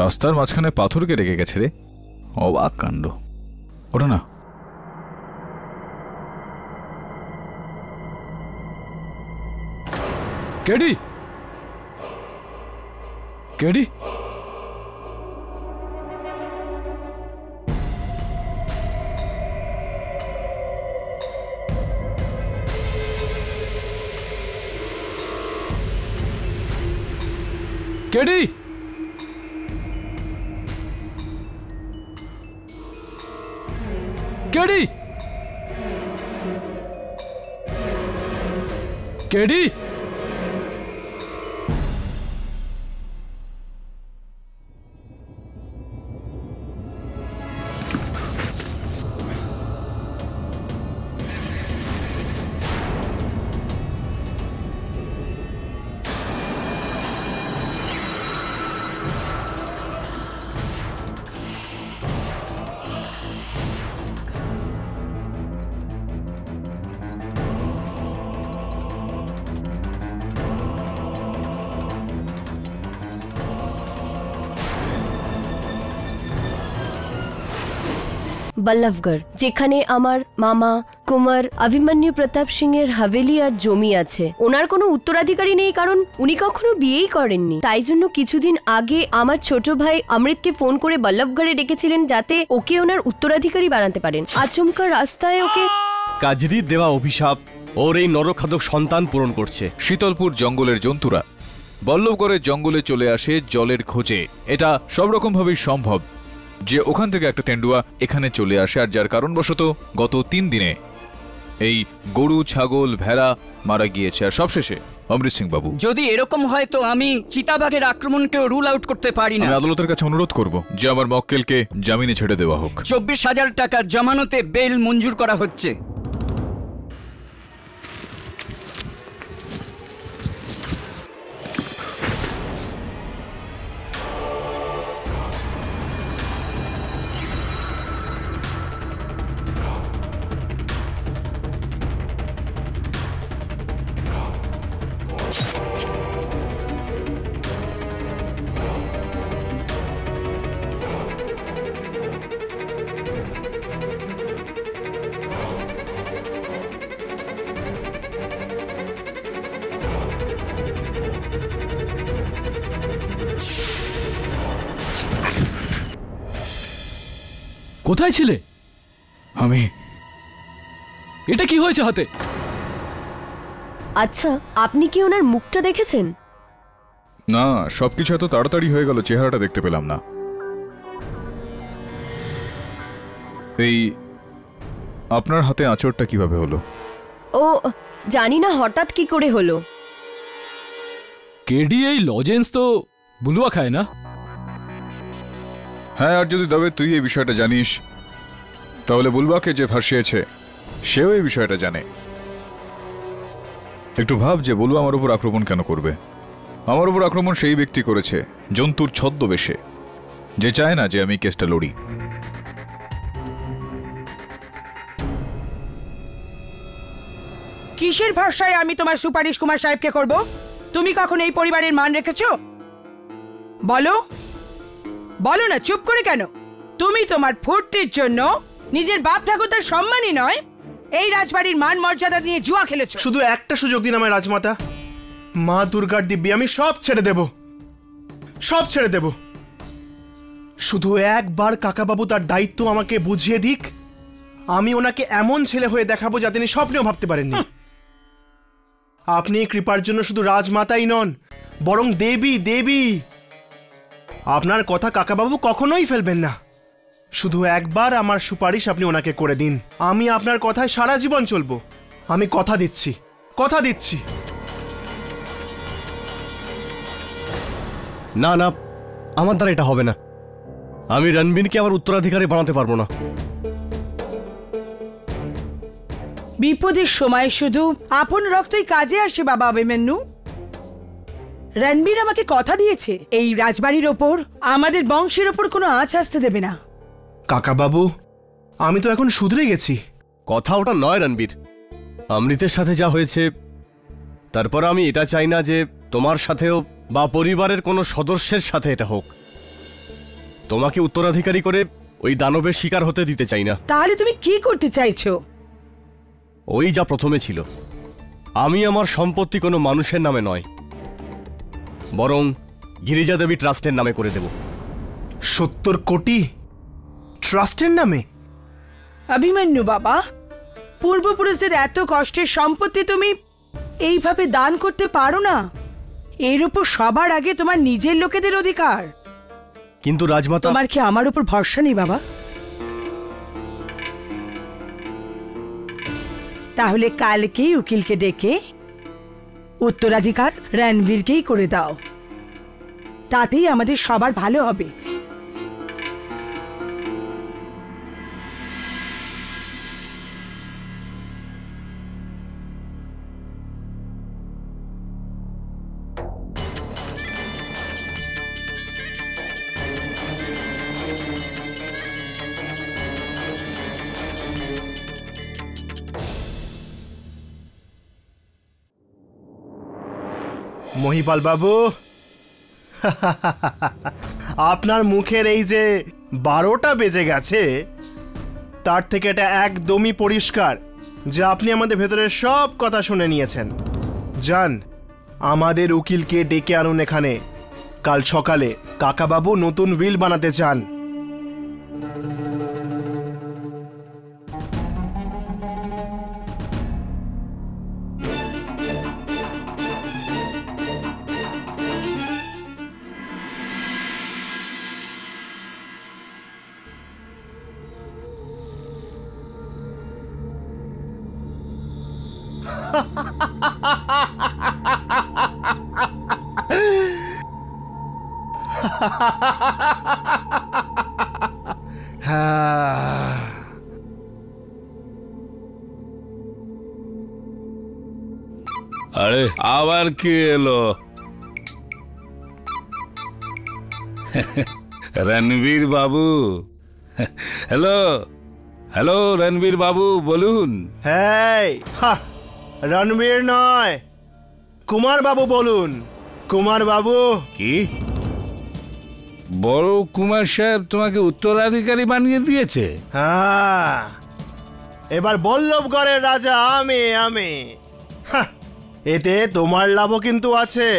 রাস্তার মাঝখানে পাথরকে রেখে গেছে রে, অবাক কাণ্ড। ওটা না, KD, KD, KD, KD, KD. Ballabhgarh, যেখানে আমার মামা কুমার অভিমন্যু প্রতাপ সিং এর হাভেলি আর জমি আছে। ওনার কোনো উত্তরাধিকারী নেই, কারণ উনি কখনো বিয়েই করেননি। তাই জন্য কিছুদিন আগে আমার ছোট ভাই অমৃতকে ফোন করে বল্লভগড়ে ডেকেছিলেন, যাতে ওকে ওনার উত্তরাধিকারী বানাতে পারেন। আচমকা রাস্তায় ওকে কাজরির দেওয়া অভিশাপ ওর এই নরখাদক সন্তান পূরণ করছে। শীতলপুর জঙ্গলের জন্তুরা বল্লভগড়ের জঙ্গলে চলে আসে জলের খোঁজে। এটা সব রকমভাবেই সম্ভব যে ওখান থেকে একটা তেন্ডুয়া এখানে চলে আসে, আর যার কারণবশত গত 3 দিনে এই গরু, ছাগল, ভেড়া মারা গিয়েছে। আর সবশেষে অমৃত সিং বাবু, যদি এরকম হয় তো আমি চিতাবাঘের আক্রমণকেও রুল আউট করতে পারি না। আমি আদালতের কাছে অনুরোধ করব যে আমার মক্কেলকে জামিনে ছেড়ে দেওয়া হোক। 24,000 টাকা জামানতে বেল মঞ্জুর করা হচ্ছে। কোথায় ছিলে? আমি। এটা কি হয়েছে হাতে? আচ্ছা, আপনি কি ওনার মুখটা দেখেছেন? না, সবকিছু এত তাড়াতাড়ি হয়ে গেল, চেহারাটা দেখতে পেলাম না। এই আপনার হাতে আঁচড়টা কিভাবে হলো? ও জানি না হঠাৎ কি করে হলো। কেডি এই লজেন্স তো বুলুয়া খায় না? হ্যাঁ, আর যদি তবে তুই এই বিষয়টা জানিস তাহলে বুলবাকে যে ভাসিয়েছে সেও এই বিষয়টা জানে। একটু ভাব যে বলু আমার উপর আক্রমণ কেন করবে। আমার উপর আক্রমণ সেই ব্যক্তি করেছে জন্তুর ছদ্মবেশে, যে চায় না যে আমি কেসটা লড়ি। কিসের ভরসায় আমি তোমার সুপারিশ কুমার সাহেবকে করব? তুমি কখন এই পরিবারের মান রেখেছো? বলো বলো না, চুপ করে কেন? তুমি তোমার ফুর্তির জন্য নিজের বাপ ঠাকুরদার সম্মানই নয়, এই রাজবাড়ির মান মর্যাদা নিয়ে জুয়া খেলেছো। শুধু একটা সুযোগ দিন আমায় রাজমাতা, মা দুর্গার দিব্যি আমি সব ছেড়ে দেব, সব ছেড়ে দেব। শুধু একবার কাকাবাবু তার দায়িত্ব আমাকে বুঝিয়ে দিক, আমি ওনাকে এমন ছেলে হয়ে দেখাবো যা তিনি স্বপ্নেও ভাবতে পারেননি। আপনি কৃপার জন্য শুধু রাজমাতাই নন, বরং দেবী দেবী। আপনার কথা কাকাবাবু কখনোই ফেলবেন না। শুধু একবার আমার সুপারিশ আপনি ওনাকে করে দিন, আমি আপনার কথায় সারা জীবন চলবো। আমি কথা দিচ্ছি, কথা দিচ্ছি। না না, আমার দ্বারা এটা হবে না। আমি রণবীরকে আমার উত্তরাধিকারী বানাতে পারবো না। বিপদের সময় শুধু আপন রক্তই কাজে আসে বাবা অভিমন্যু। রণবীর আমাকে কথা দিয়েছে এই রাজবাড়ির ওপর, আমাদের বংশের ওপর কোনো আঁচ আসতে দেবে না। কাকাবাবু, আমি তো এখন শুধরে গেছি। কথা ওটা নয় রণবীর, অমৃতের সাথে যা হয়েছে তারপর আমি এটা চাই না যে তোমার সাথেও বা পরিবারের কোনো সদস্যের সাথে এটা হোক। তোমাকে উত্তরাধিকারী করে ওই দানবের শিকার হতে দিতে চাই না। তাহলে তুমি কি করতে চাইছো? ওই যা প্রথমে ছিল, আমি আমার সম্পত্তি কোনো মানুষের নামে নয়, বরং গিরিজা দেবী ট্রাস্টের নামে করে দেব। 70 কোটি ট্রাস্টের নামে? অভিমন্যু বাবা, পূর্বপুরুষদের এত কষ্টের সম্পত্তি তুমি এইভাবে দান করতে পারো না। এর উপর সবার আগে তোমার নিজের লোকেদের অধিকার। কিন্তু রাজমাতা, তোমার কি আমার উপর ভরসা নেই বাবা? তাহলে কালকেই উকিলকে ডেকে উত্তরাধিকার রণবীরকেই করে দাও, তাতেই আমাদের সবার ভালো হবে। মহিপাল বাবু, আপনার মুখের এই যে 12টা বেজে গেছে, তার থেকে এটা একদমই পরিষ্কার যে আপনি আমাদের ভেতরের সব কথা শুনে নিয়েছেন। যান, আমাদের উকিলকে ডেকে আনুন এখানে। কাল সকালে কাকাবাবু নতুন উইল বানাতে চান। আরে আবার কে এলো? রণবীর বাবু। হ্যালো হ্যালো রণবীর বাবু, বলুন। হ্যাঁ, রণবীর নয়, কুমার বাবু বলুন। কুমার বাবু। কি বড় কুমার সাহেব তোমাকে উত্তরাধিকারী বানিয়ে দিয়েছে? হ্যাঁ, এবার বল্লভগড়ের রাজা আমি। এতে তোমার লাভও কিন্তু আছে,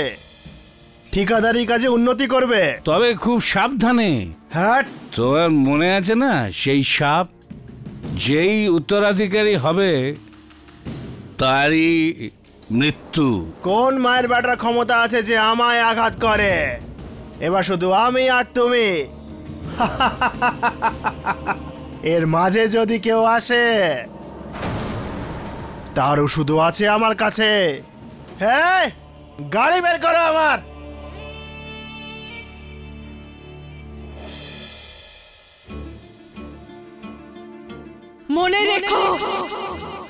ঠিকাদারি কাজে উন্নতি করবে। তবে খুব সাবধানে। হ্যাঁ, তোমার মনে আছে না সেই সাপ? যেই উত্তরাধিকারী হবে তারই মৃত্যু। কোন মায়ের বেটার ক্ষমতা আছে যে আমায় আঘাত করে? এবার শুধু আমি আর তুমি। এর মাঝে যদি কেউ আসে, তারও শুধু আছে আমার কাছে। হ্যাঁ, গাড়ি বের করো আমার।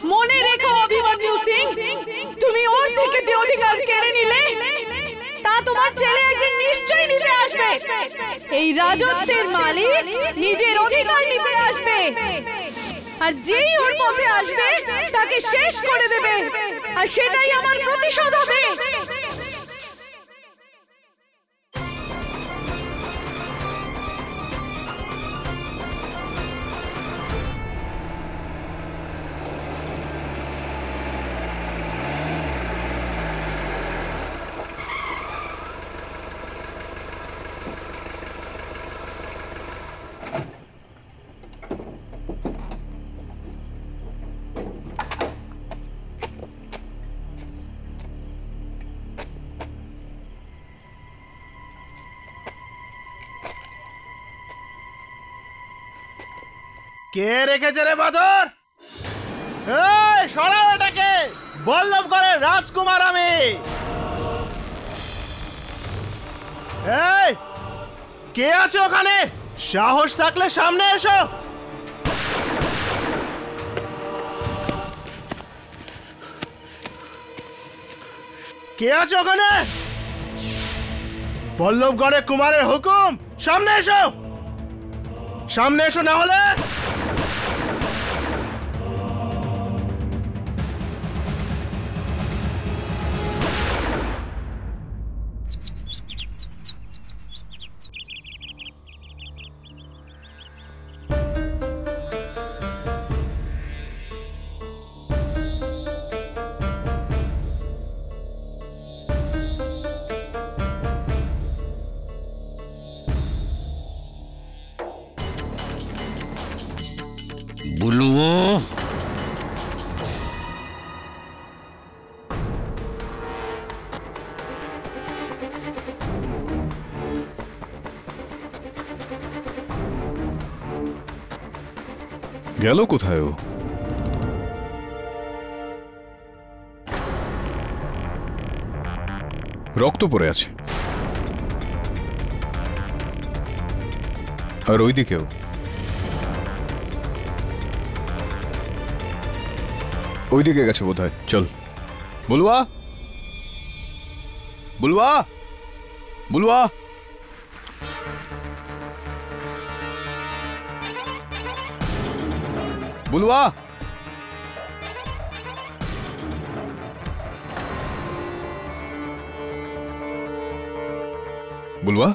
মনে রেখো অভিমন্যু সিং, তুমি ওর থেকে যে অধিকার কেড়ে নিলে তা তোমার ছেলে একদিন নিশ্চয়ই নিতে আসবে। এই রাজত্বের মালিক নিজের অধিকার নিতে আসবে, আর যেই ওর পথে আসবে তাকে শেষ করে দেবে, আর সেটাই আমার প্রতিশোধ হবে। কে রেখেছে রে বাদর? এই সরাও এটাকে, বল্লভগড়ের রাজকুমার আমি। এই কে আছে ওখানে? সাহস থাকলে সামনে এসো। কে আছে ওখানে? বল্লভগড়ের কুমারের হুকুম, সামনে এসো। সামনে এসো, না হলে বলবো গেল কোথায় ও? রক্ত পড়ে আছে, আর ওইদিকেও। ওইদিকে গেছে বোধহয়। চল। বুলুয়া, বুলুয়া, বুলুয়া। বুলুয়া, বুলুয়া।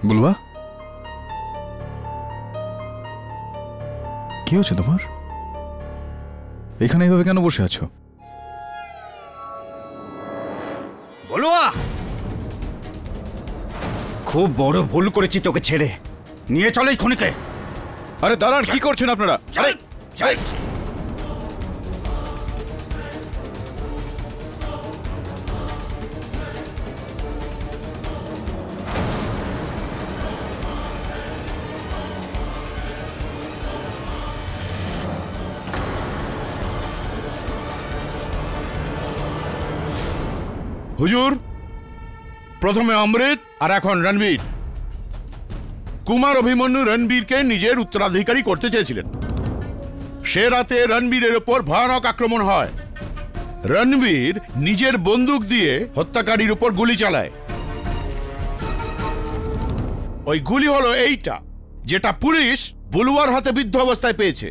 বুলুয়া, কি হচ্ছে তোমার? এখানে এইভাবে কেন বসে আছো? বলুয়া, খুব বড় ভুল করেছি তোকে ছেড়ে। নিয়ে চলে খনিকে। আরে দাঁড়ান, কি করছেন আপনারা? আরে চল। হুজুর, প্রথমে অমৃত আর এখন রণবীর। কুমার অভিমন্যু রণবীরকে নিজের উত্তরাধিকারী করতে চেয়েছিলেন। সে রাতে রণবীরের ওপর ভয়ানক আক্রমণ হয়। রণবীর নিজের বন্দুক দিয়ে হত্যাকারীর উপর গুলি চালায়। ওই গুলি হলো এইটা, যেটা পুলিশ বুলুয়ার হাতে বিদ্ধ অবস্থায় পেয়েছে।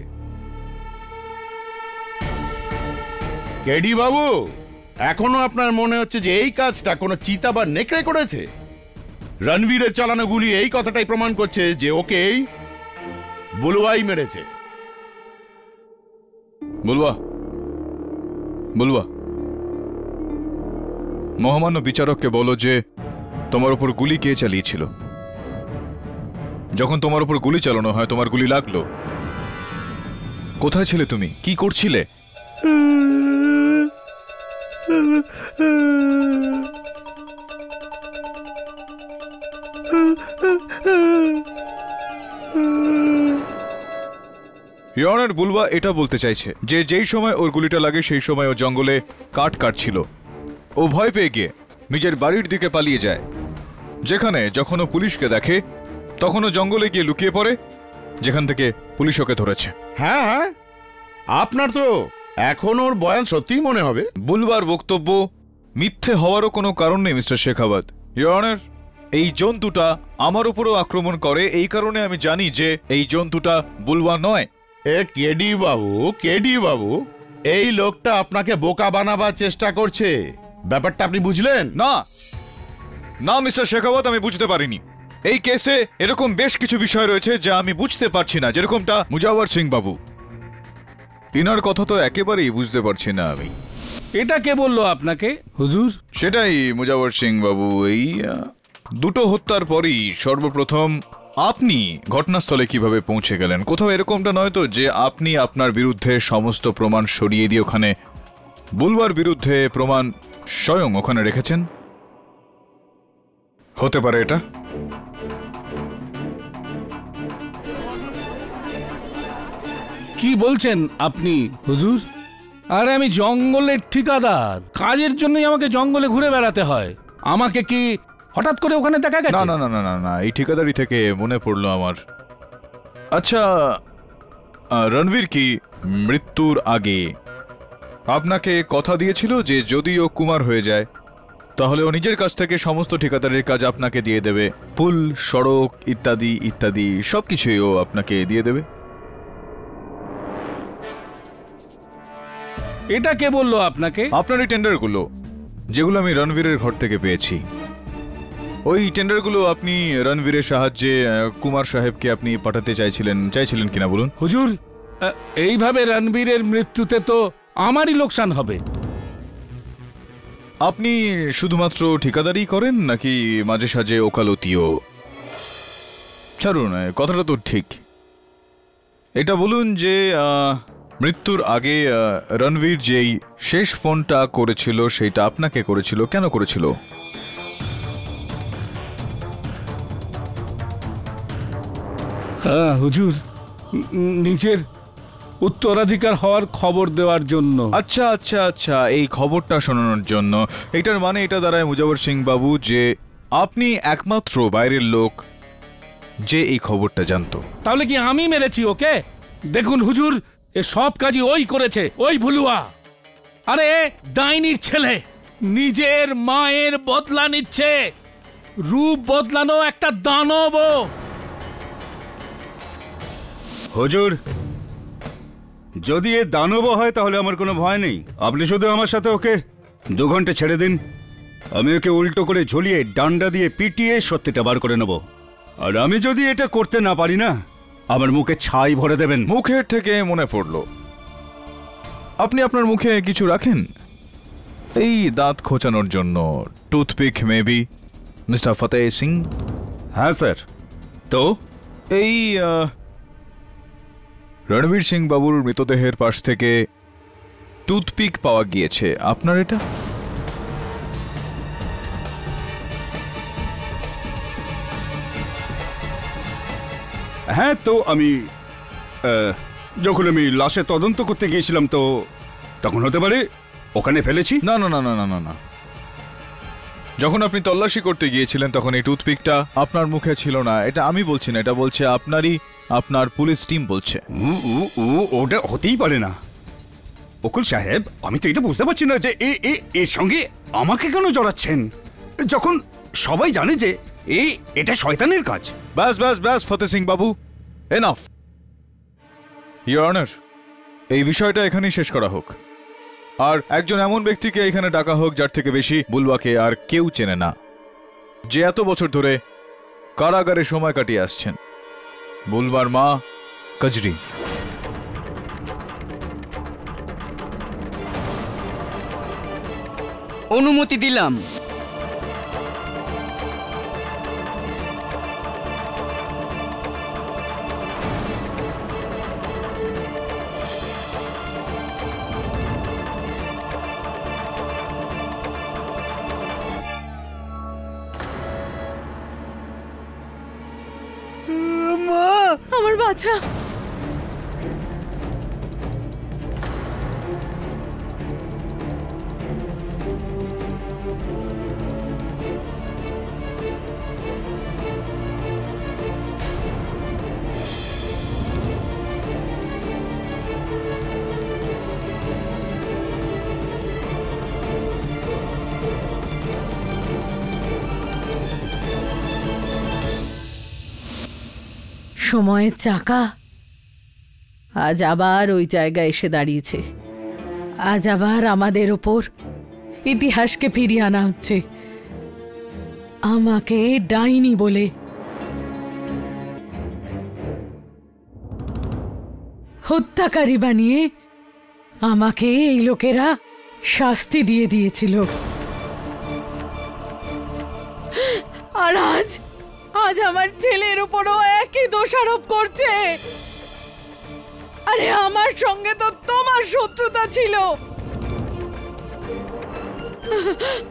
কেডি বাবু, এখনো আপনার মনে হচ্ছে যে এই কাজটা কোনো চিতা বা নেকড়ে করেছে? রণবীরের চালানো গুলি এই কথাটাই প্রমাণ করছে যে ওকেই বুলুয়াই মেরেছে। বুলুয়া, বুলুয়া, মহামান্য বিচারককে বলো যে তোমার উপর গুলি কে চালিয়েছিল। যখন তোমার উপর গুলি চালানো হয়, তোমার গুলি লাগলো, কোথায় ছিলে তুমি, কি করছিলে? ইওর অনার, বুলুয়া এটা বলতে চাইছে যে যেই সময় ওর গুলিটা লাগে সেই সময় ও জঙ্গলে কাঠ কাটছিল। ও ভয় পেয়ে গিয়ে নিজের বাড়ির দিকে পালিয়ে যায়, যেখানে যখন ও পুলিশকে দেখে তখন ও জঙ্গলে গিয়ে লুকিয়ে পড়ে, যেখান থেকে পুলিশ ওকে ধরেছে। হ্যাঁ হ্যাঁ, আপনার তো এখন ওর বয়ান সত্যিই মনে হবে। বুলুয়ার বক্তব্য মিথ্যে হওয়ারও কোনো কারণ নেই মিস্টার শেখাওয়াত। ইওর অনার, এই জন্তুটা আমার উপরও আক্রমণ করে, এই কারণে আমি জানি যে এই জন্তুটা বুলুয়া নয়। কেডি বাবু, এই লোকটা আপনাকে বোকা বানাবার চেষ্টা করছে। ব্যাপারটা আপনি বুঝলেন না? না মিস্টার শেখাওয়াত, আমি বুঝতে পারিনি। এই কেসে এরকম বেশ কিছু বিষয় রয়েছে যা আমি বুঝতে পারছি না, যেরকমটা মুজাওয়ার সিং বাবু। ইনার কথা তো একেবারেই বুঝতে পারছি না আমি। এটা কে বললো আপনাকে হুজুর? সেটাই মুজাওয়ার সিং বাবু, এই দুটো হত্যার পরই সর্বপ্রথম আপনি ঘটনাস্থলে কিভাবে পৌঁছে গেলেন? কোথাও এরকমটা নয় তো যে আপনি আপনার বিরুদ্ধে সমস্ত প্রমাণ সরিয়ে দিয়ে ওখানে বুলুয়ার বিরুদ্ধে প্রমাণ স্বয়ং ওখানে রেখেছেন? হতে পারে এটা। কি বলছেন আপনি হুজুর? আরে আমি জঙ্গলের ঠিকাদার, কাজের জন্যই আমাকে জঙ্গলে ঘুরে বেড়াতে হয়। আমাকে কি হঠাৎ করে ওখানে দেখা গেছে? না না না না না, এই ঠিকাদারি থেকে মনে পড়লো আমার। আচ্ছা, রণবীর কি মৃত্যুর আগে আপনাকে কথা দিয়েছিল যে যদি ও কুমার হয়ে যায় তাহলে ও নিজের কাছ থেকে সমস্ত ঠিকাদারির কাজ আপনাকে দিয়ে দেবে, পুল, সড়ক ইত্যাদি ইত্যাদি সবকিছুই ও আপনাকে দিয়ে দেবে? এটা কে বললো আপনাকে? আপনার এই টেন্ডারগুলো যেগুলো আমি রণবীরের ঘর থেকে পেয়েছি, ওই টেন্ডারগুলো আপনি রণবীরের সাহায্যে কুমার সাহেবকে আপনি পাঠাতে চাইছিলেন কিনা বলুন? হুজুর, এইভাবে রণবীরের মৃত্যুতে তো আমারই লোকসান হবে। আপনি শুধুমাত্র ঠিকাদারি করেন নাকি মাঝে সাঝে ওকালতিও? ছাড়ুন, কথাটা তো ঠিক। এটা বলুন যে মৃত্যুর আগে রণবীর যেই শেষ ফোনটা করেছিল সেটা আপনাকে করেছিল, কেন করেছিল? হ্যাঁ হুজুর, নিজের উত্তরাধিকার হওয়ার খবর দেওয়ার জন্য। আচ্ছা আচ্ছা আচ্ছা, এই খবরটা শোনানোর জন্য। এটার মানে এটা দাঁড়ায় মুজাওয়ার সিং বাবু যে আপনি একমাত্র বাইরের লোক যে এই খবরটা জানতো। তাহলে কি আমি মেরেছি ওকে? দেখুন হুজুর, এ সব কাজই ওই করেছে, ওই ভুলুয়া। আরে ডাইনির ছেলে নিজের মায়ের বদলা নিচ্ছে, রূপ বদলানো একটা দানব। হুজুর, যদি এ দানব হয় তাহলে আমার কোনো ভয় নেই। আপনি শুধু আমার সাথে ওকে 2 ঘন্টা ছেড়ে দিন, আমি ওকে উল্টো করে ঝুলিয়ে ডান্ডা দিয়ে পিটিয়ে সত্যিটা বার করে নেব। আর আমি যদি এটা করতে না পারি না, আমার মুখে ছাই ভরে দেবেন। মুখের থেকে মনে পড়লো, আপনি আপনার মুখে কিছু রাখেন এই দাঁত খোঁচানোর জন্য? Toothpick maybe, mister Fateh Singh? হ্যাঁ স্যার। তো এই রণবীর সিং বাবুর মৃতদেহের পাশ থেকে টুথপিক পাওয়া গিয়েছে, আপনার এটা? হ্যাঁ, তো আমি যখন আমি লাশে তদন্ত করতে গিয়েছিলাম তো তখন হতে পারে ওখানে ফেলেছি। না না না না না না না, যখন আপনি তল্লাশি করতে গিয়েছিলেন তখন এই টুথপিকটা আপনার মুখে ছিল না। এটা আমি বলছি না, এটা বলছে আপনার পুলিশ টিম বলছে। ওটা হতেই পারে না বকুল সাহেব। আমি তো এটা বুঝতে পারছি না যে এর সঙ্গে আমাকে কেন জড়াচ্ছেন, যখন সবাই জানে যে এটা শয়তানের কাজ। ব্যাস ব্যাস ব্যাস ফতেহ সিং বাবু, এনাফ। ইওর অনার, এই বিষয়টা এখানেই শেষ করা হোক। আর একজন এমন ব্যক্তিকে এখানে ডাকা হোক যার থেকে বেশি বুলবাকে আর কেউ চেনে না, যে এত বছর ধরে কারাগারে সময় কাটিয়ে আসছেন। বুলবার মা কজরি। অনুমতি দিলাম। আমার বাচ্চা। সময়ের চাকা আজ আবার ওই জায়গায় এসে দাঁড়িয়েছে। আজ আবার আমাদের ওপর ইতিহাসকে ফিরিয়ে আনা হচ্ছে। আমাকে ডাইনি বলে হত্যাকারী বানিয়ে আমাকে এই লোকেরা শাস্তি দিয়ে দিয়েছিল। আর আজ আমার ছেলের উপরও একই দোষারোপ করছে। আরে আমার সঙ্গে তো তোমার শত্রুতা ছিল,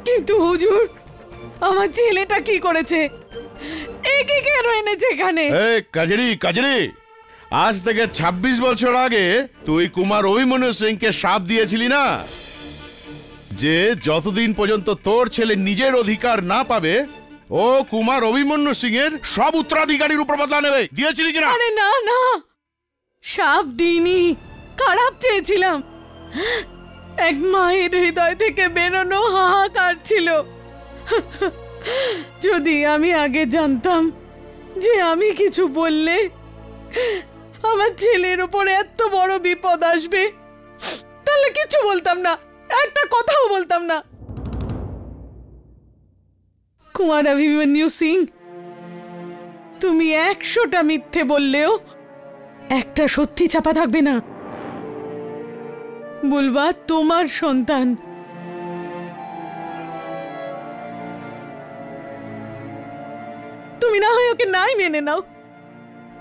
কিন্তু হুজুর আমার ছেলেটা কি করেছে? একে কেন এনেছে এখানে? কাজরি, আজ থেকে ২৬ বছর আগে তুই কুমার অভিমন্যু সিংকে শাপ দিয়েছিলি না যে যতদিন পর্যন্ত তোর ছেলে নিজের অধিকার না পাবে ও কুমার অভিমন্যু সিং এর সব উত্তরাধিকারীর উপর বদলা নেবে। দিয়েছিলি কিনা? আরে না না, শাপ দিইনি, খারাপ চেয়েছিলাম। এক মায়ের হৃদয় থেকে বেরোনো হাহাকার ছিল। যদি আমি আগে জানতাম যে আমি কিছু বললে আমার ছেলের উপর এত বড় বিপদ আসবে, তাহলে কিছু বলতাম না, একটা কথাও বলতাম না। কুমার অভিমন্যু সিং, তুমি ১০০টা মিথ্যে বললেও একটা সত্যি চাপা থাকবে না। বুলবা তোমার সন্তান। তুমি না হয় ওকে নাই মেনে নাও,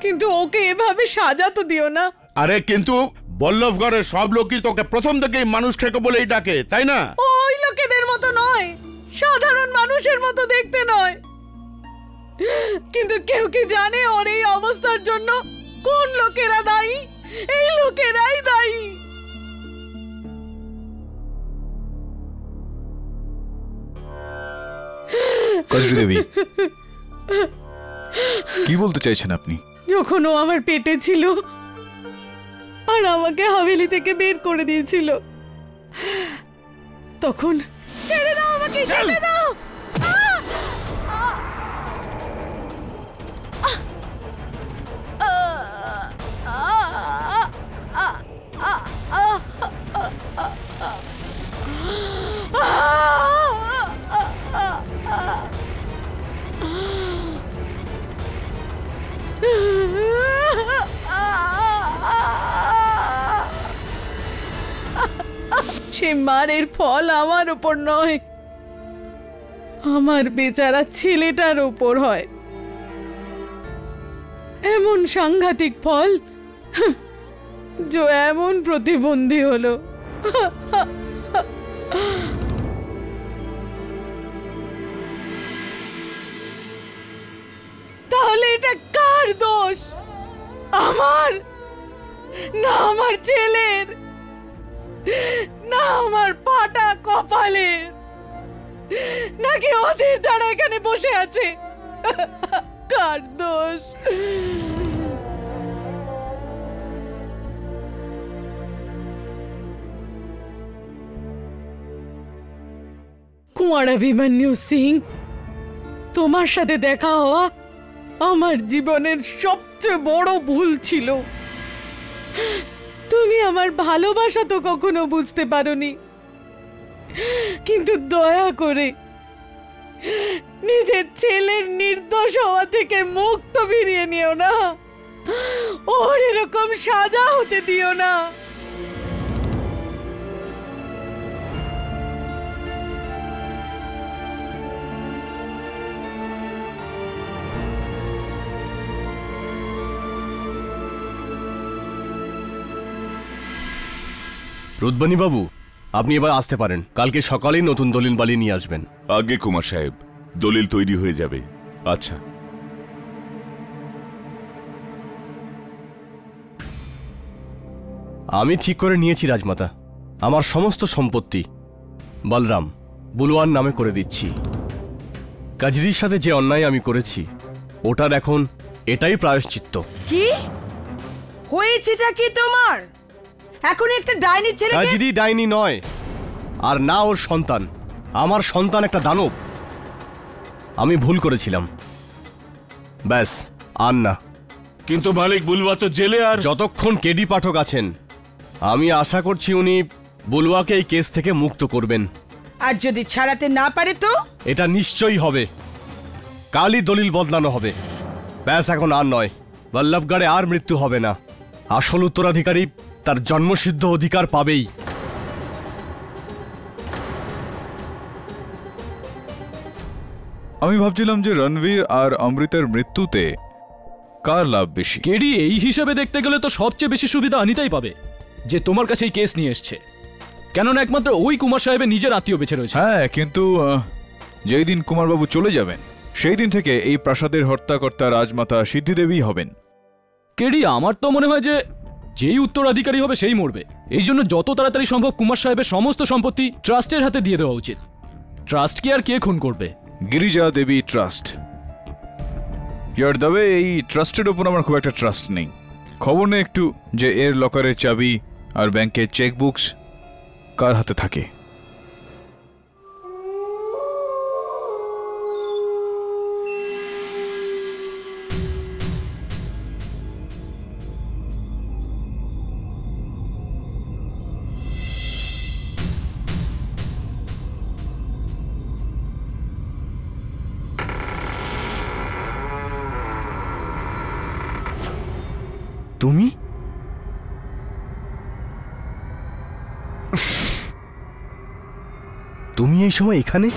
কিন্তু ওকে এভাবে সাজা তো দিও না। আরে কিন্তু বল্লভগড়ের সব লোকই তোকে প্রথম থেকেই মানুষ খেকো বলেই ডাকে, তাই না? ওই লোকেদের মতো নয়, সাধারণ মানুষের মতো দেখতে নয়। কিন্তু কেউ কি জানে ওর এই অবস্থার জন্য কোন লোকেরা দায়ী? এই লোকেরাই দায়ী। কজরি দেবী, কি বলতে চাইছেন আপনি? যখন ও আমার পেটে ছিল আর আমাকে হাভেলি থেকে বের করে দিয়েছিল, তখন ছেড়ে দাও আমাকে, ছেড়ে দাও। সে মারের ফল আমার উপর নয়, আমার বেচারা ছেলেটার উপর হয়। এমন সাংঘাতিক ফল যে এমন প্রতিবন্ধী হলো। তাহলে এটা কার দোষ? আমার না আমার ছেলের, না আমার ফাটা কপালের? নাকি ওদের যারা এখানে বসে আছে? কার দোষ? কুমার অভিমন্যু সিং, তোমার সাথে দেখা হওয়া আমার জীবনের সবচেয়ে বড় ভুল ছিল। তুমি আমার ভালোবাসা তো কখনো বুঝতে পারোনি, কিন্তু দয়া করে নিজের ছেলের নির্দোষ হওয়া থেকে মুখ তো ফিরিয়ে নিও না, ওর এরকম সাজা হতে দিও না। রুদ্বানী বাবু, আপনি এবার আসতে পারেন। কালকে সকালেই নতুন দলিল বালি নিয়ে আসবেন। আগে কুমার সাহেব, দলিল তৈরি হয়ে যাবে। আচ্ছা, আমি ঠিক করে নিয়েছি রাজমাতা, আমার সমস্ত সম্পত্তি বলরাম বুলওয়ার নামে করে দিচ্ছি। কাজরির সাথে যে অন্যায় আমি করেছি ওটার এখন এটাই প্রায়শ্চিত্ত। কি হয়েছেটা কি তোমার? এখন একটা ডাইনি ছেলে। কাজরি ডাইনি নয়, আর না ওর সন্তান। আমার সন্তান একটা দানব। আমি ভুল করেছিলাম, ব্যাস, আর না। কিন্তু মালিক, বুলওয়া তো জেলে। আর যতক্ষণ কেডি পাঠক আছেন আমি আশা করছি উনি বুলওয়াকে এই কেস থেকে মুক্ত করবেন। আর যদি ছাড়াতে না পারে তো? এটা নিশ্চয়ই হবে। কালই দলিল বদলানো হবে। ব্যাস, এখন আর নয়। বল্লভগড়ে আর মৃত্যু হবে না। আসল উত্তরাধিকারী তার জন্মসিদ্ধ অধিকার পাবেই। আমি ভাবছিলাম যে রণবীর আর অমৃতের মৃত্যুতে কার লাভ বেশি। কেডি এই হিসাবে দেখতে গেলে তো সবচেয়ে বেশি সুবিধা অনিতাই পাবে, যে তোমার কাছে এই কেস নিয়ে এসছে। কেননা একমাত্র ওই কুমার সাহেবের নিজের আত্মীয় বেঁচে রয়েছে। হ্যাঁ, কিন্তু যেই দিন কুমারবাবু চলে যাবেন সেই দিন থেকে এই প্রাসাদের হর্তাকর্তা রাজমাতা সিদ্ধিদেবী হবেন। কেডি, আমার তো মনে হয় যে যেই উত্তরাধিকারী হবে সেই মরবে। এই জন্য যত তাড়াতাড়ি সম্ভব কুমার সাহেবের সমস্ত সম্পত্তি ট্রাস্টের হাতে দিয়ে দেওয়া উচিত। ট্রাস্ট কি আর কে খুন করবে? গিরিজা দেবী ট্রাস্ট। ইয়ার দাবে এই ট্রাস্টের ওপর আমার খুব একটা ট্রাস্ট নেই। খবর নেই একটু যে এর লকারের চাবি আর ব্যাংকের চেকবুকস কার হাতে থাকে। তুমি? তুমি এই সময় এখানে?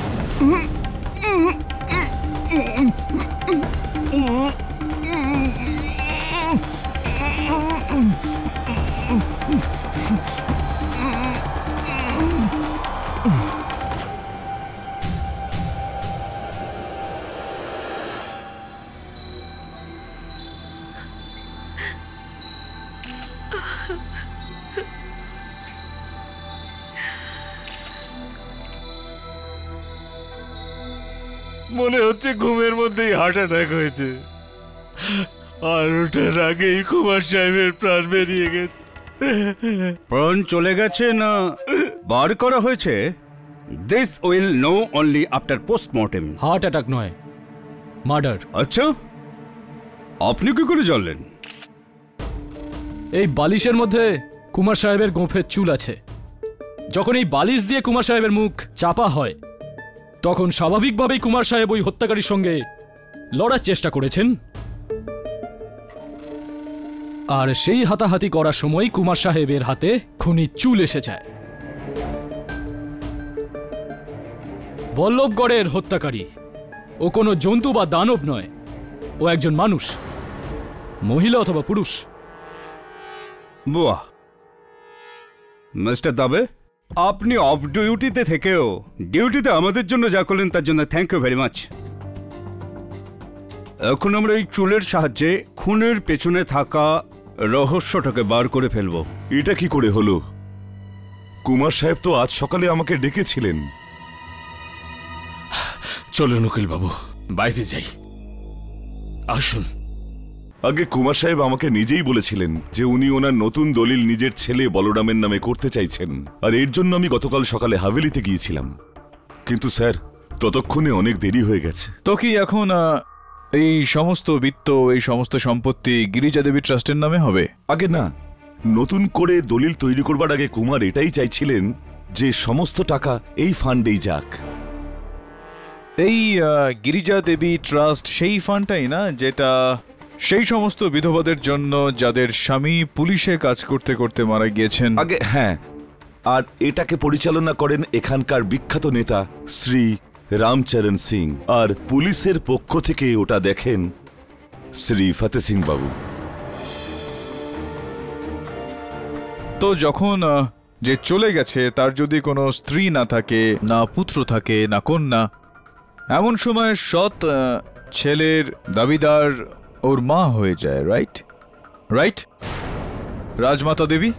মনে হচ্ছে ঘুমের মধ্যেই হার্ট অ্যাটাক হয়েছে, আর ওটার আগেই কুমার সাহেবের প্রাণ বেরিয়ে গেছে। প্রাণ চলে গেছে না বার করা হয়েছে? This will know only after postmortem. Heart attack নয়, মার্ডার। আচ্ছা, আপনি কি করে জানলেন? এই বালিশের মধ্যে কুমার সাহেবের গোঁফের চুল আছে। যখন এই বালিশ দিয়ে কুমার সাহেবের মুখ চাপা হয় তখন স্বাভাবিকভাবেই কুমার সাহেব ওই হত্যাকারীর সঙ্গে লড়ার চেষ্টা করেছেন, আর সেই হাতাহাতি করার সময় কুমার সাহেবের হাতে খুনি চুল এসে যায়। বল্লভগড়ের হত্যাকারী ও কোনো জন্তু বা দানব নয়, ও একজন মানুষ, মহিলা অথবা পুরুষ। বাহ, মিস্টার দাবে, আপনি অফ ডিউটিতে থেকেও ডিউটিতে আমাদের জন্য যা করলেন তার জন্য থ্যাংক ইউ ভেরি মাচ। এখন আমরা এই চুলের সাহায্যে খুনের পেছনে থাকা রহস্যটাকে বার করে ফেলবো। এটা কি করে হলো? কুমার সাহেব তো আজ সকালে আমাকে ডেকেছিলেন। চলুন উকিল বাবু, বাইরে যাই। আসুন। আগে কুমার সাহেব আমাকে নিজেই বলেছিলেন যে উনি ওনার নতুন দলিল নিজের ছেলে বলরামের নামে করতে চাইছেন, আর এর জন্য আমি গতকাল সকালে হাভেলিতে গিয়েছিলাম। কিন্তু স্যার, ততক্ষণে অনেক দেরি হয়ে গেছে। তো কি এখন এই সমস্ত বিত্ত, এই সমস্ত সম্পত্তি গিরিজা দেবী ট্রাস্টের নামে হবে? আগে না, নতুন করে দলিল তৈরি করবার আগে কুমার এটাই চাইছিলেন যে সমস্ত টাকা এই ফান্ডেই যাক। এই গিরিজা দেবী ট্রাস্ট সেই ফান্ডটাই না যেটা সেই সমস্ত বিধবাদের জন্য যাদের স্বামী পুলিশে কাজ করতে করতে মারা গিয়েছেন? আগে হ্যাঁ, আর এটাকে পরিচালনা করেন এখানকার বিখ্যাত নেতা শ্রী রামচরণ সিং, আর পুলিশের পক্ষ থেকে ওটা দেখেন শ্রী ফতে সিং বাবু। তো যখন যে চলে গেছে তার যদি কোনো স্ত্রী না থাকে, না পুত্র থাকে, না কন্যা, এমন সময় সৎ ছেলের দাবিদার ওর মা হয়ে যায়, রাইট? রাইট রাজমাতা দেবী?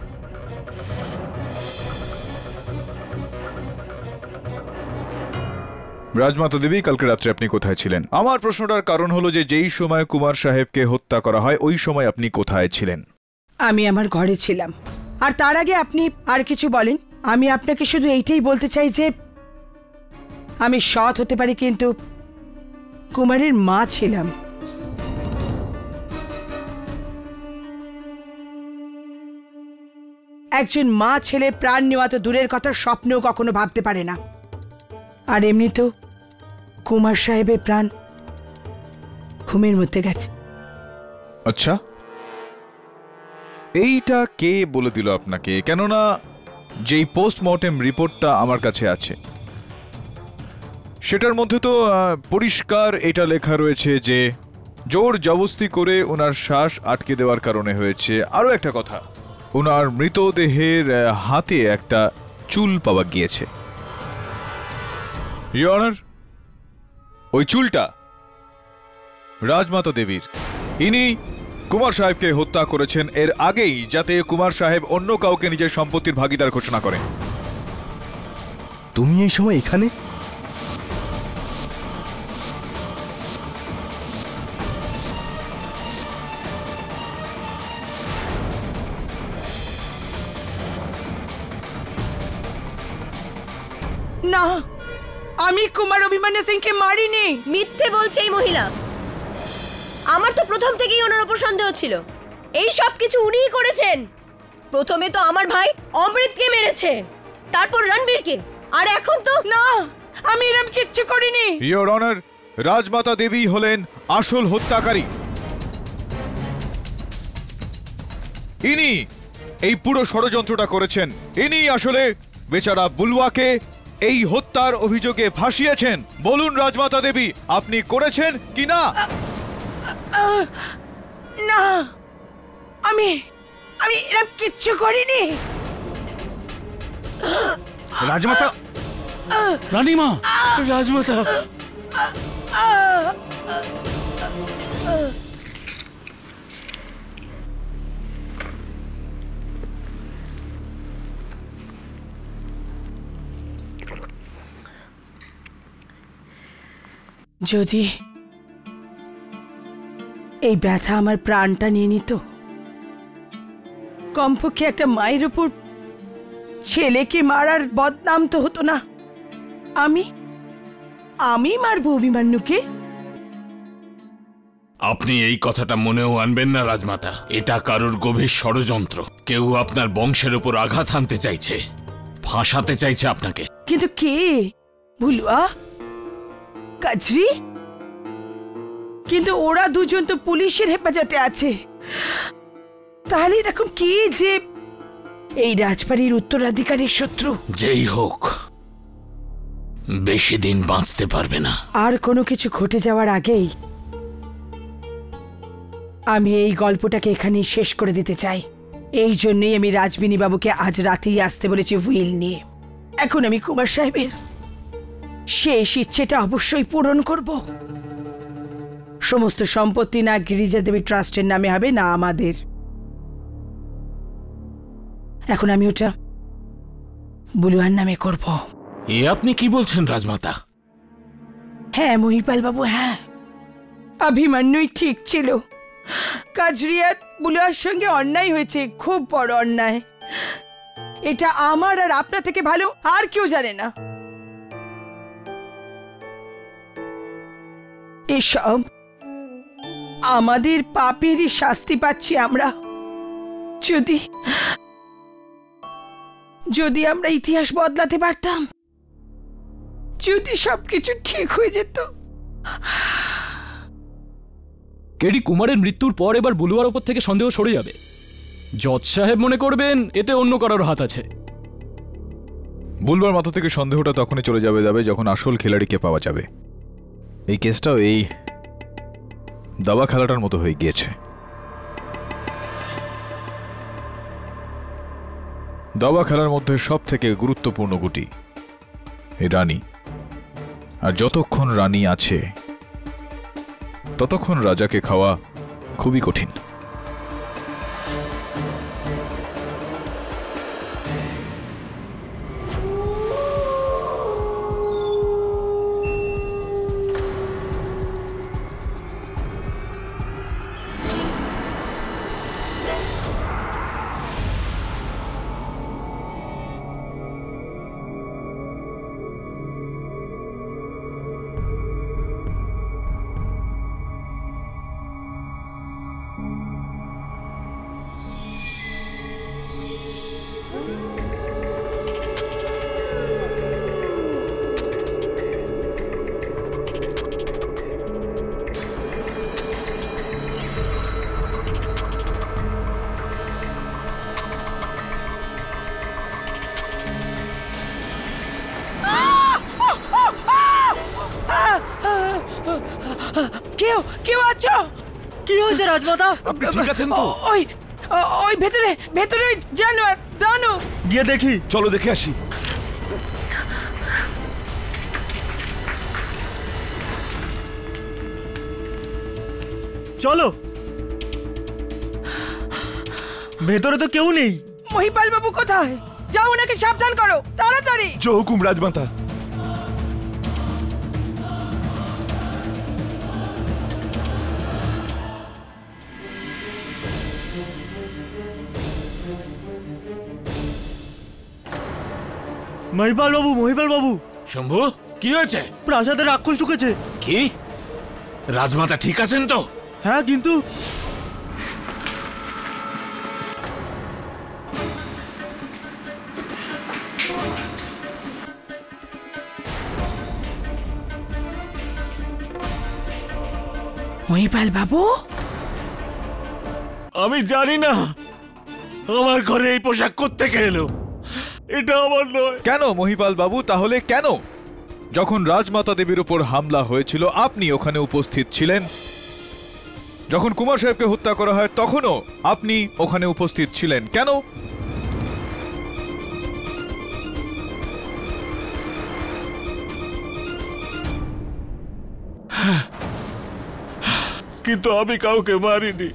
রাজমাতা দেবী, কালকে রাত্রে আপনি কোথায় ছিলেন? আমার প্রশ্নটার কারণ হলো যে যেই সময় কুমার সাহেবকে হত্যা করা হয় ওই সময় আপনি কোথায় ছিলেন? আমি আমার ঘরে ছিলাম। আর তার আগে আপনি আর কিছু বলেন? আমি আপনাকে শুধু এইটাই বলতে চাই যে আমি সৎ হতে পারি কিন্তু কুমারের মা ছিলাম। একজন মা ছেলের প্রাণ নেওয়া তো দূরের কথা, স্বপ্নেও কখনো ভাবতে পারে না। আর এমনি তো কুমার সাহেবের প্রাণ ঘুমের মধ্যে গেছে। আচ্ছা, এইটা কে বলে দিল আপনাকে? কেননা যেই পোস্টমর্টেম রিপোর্টটা আমার কাছে আছে সেটার মধ্যে তো পরিষ্কার এটা লেখা রয়েছে যে জোর জবরদস্তি করে ওনার শ্বাস আটকে দেওয়ার কারণে হয়েছে। আরও একটা কথা, ওনার মৃতদেহের হাতে একটা চুল পাওয়া গিয়েছে। ইওর অনার, ওই চুলটা রাজমাতা দেবীর। ইনি কুমার সাহেবকে হত্যা করেছেন এর আগেই, যাতে কুমার সাহেব অন্য কাউকে নিজের সম্পত্তির ভাগিদার ঘোষণা করেন। তুমি এই সময় এখানে? না, আমি কুমার অভিমন্যু সিংকে মারিনি। মিথ্যে বলছে এই মহিলা। আমার তো প্রথম থেকেই ওনার উপর সন্দেহ ছিল। এই সব কিছু উনিই করেছেন। প্রথমে তো আমার ভাই অমৃতকে মেরেছে, তারপর রণবীরকে, আর এখন তো না, আমি এরকম কিচ্ছু করিনি। ইওর অনার, রাজমাতা দেবী হলেন আসল হত্যাকারী। ইনি এই পুরো ষড়যন্ত্রটা করেছেন। ইনি আসলে বেচারা বুলওয়াকে এই হত্যার অভিযোগে ফাঁসিয়েছেন। বলুন রাজমাতা দেবী, আপনি করেছেন কি না? না, আমি এরকম কিচ্ছু করিনি। রাজমাতা, রানীমা, রাজমাতা। যদি এই ব্যথা আমার প্রাণটা নিয়ে নিত, কমপক্ষে একটা মায়ের উপর ছেলেকে মারার বদনাম তো হতো না। আমি মারবো অভিমন্যুকে? আপনি এই কথাটা মনেও আনবেন না রাজমাতা। এটা কারোর গভীর ষড়যন্ত্র। কেউ আপনার বংশের উপর আঘাত হানতে চাইছে, ফাঁসাতে চাইছে আপনাকে। কিন্তু কে? বুলুয়া, কাজরি? কিন্তু ওরা দুজন তো পুলিশের হেফাজতে আছে। তাহলে এরকম কি যে এই রাজবাড়ির উত্তরাধিকারীর শত্রু? যেই হোক, বেশি দিন বাঁচতে পারবে না। আর কোনো কিছু ঘটে যাওয়ার আগেই আমি এই গল্পটাকে এখানেই শেষ করে দিতে চাই। এই জন্যই আমি রাজবিনী বাবুকে আজ রাতেই আসতে বলেছি হুইল নিয়ে। এখন আমি কুমার সাহেবের শেষ ইচ্ছেটা অবশ্যই পূরণ করব। সমস্ত সম্পত্তি না গিরিজা দেবী ট্রাস্টের নামে হবে, না আমাদের। এখন আমি ওটা বুলুয়ার নামে করব। এ আপনি কি বলছেন রাজমাতা? হ্যাঁ মহিপাল বাবু, হ্যাঁ অভিমন্যুই ঠিক ছিল। কাজরিয়ার বুলুয়ার সঙ্গে অন্যায় হয়েছে, খুব বড় অন্যায়। এটা আমার আর আপনার থেকে ভালো আর কেউ জানে না। এসব আমাদের পাপেরই শাস্তি পাচ্ছি আমরা। যদি যদি আমরা ইতিহাস বদলাতে পারতাম, যদি সবকিছু ঠিক হয়ে যেত। কেডি কুমারের মৃত্যুর পর এবার বুলুয়ার ওপর থেকে সন্দেহ সরে যাবে। জজ সাহেব মনে করবেন এতে অন্য কারোর হাত আছে। বুলবার মাথা থেকে সন্দেহটা তখনই চলে যাবে যখন আসল খেলাড়িকে পাওয়া যাবে। এই কেসটাও এই দাবা খেলাটার মতো হয়ে গিয়েছে। দাবা খেলার মধ্যে সব থেকে গুরুত্বপূর্ণ গুটি এই রানী, আর যতক্ষণ রানী আছে ততক্ষণ রাজাকে খাওয়া খুবই কঠিন। কেউ কেউ আছো? কি হয়েছে রাজমাতা? আপনি ঠিক আছেন তো? ওই ওই ভেতরে ভেতরে জানোয়ার দানো। গিয়ে দেখি। চলো দেখে আসি। চলো। ভেতরে তো কেউ নেই। মহিপাল বাবু কোথায়? যাও ওনাকে সাবধান করো তাড়াতাড়ি। জো হুকুম রাজমাতা। মহিপাল বাবু, মহিপাল বাবু। শম্ভু, কি হয়েছে? প্রাসাদে রাক্ষস ঢুকেছে। কি? রাজমাতা ঠিক আছেন তো? হ্যাঁ, কিন্তু মহিপাল বাবু, আমি জানি না আমার ঘরে এই পোশাক কোত্থেকে এলো। এটা আমার নয়। কেন মহিপাল বাবু? তাহলে কেন? যখন রাজমাতা দেবীর উপর হামলা হয়েছিল আপনি ওখানে উপস্থিত ছিলেন। যখন কুমার সাহেবকে হত্যা করা হয় তখনও আপনি ওখানে উপস্থিত ছিলেন। কেন? কিন্তু আমি কাউকে মারিনি।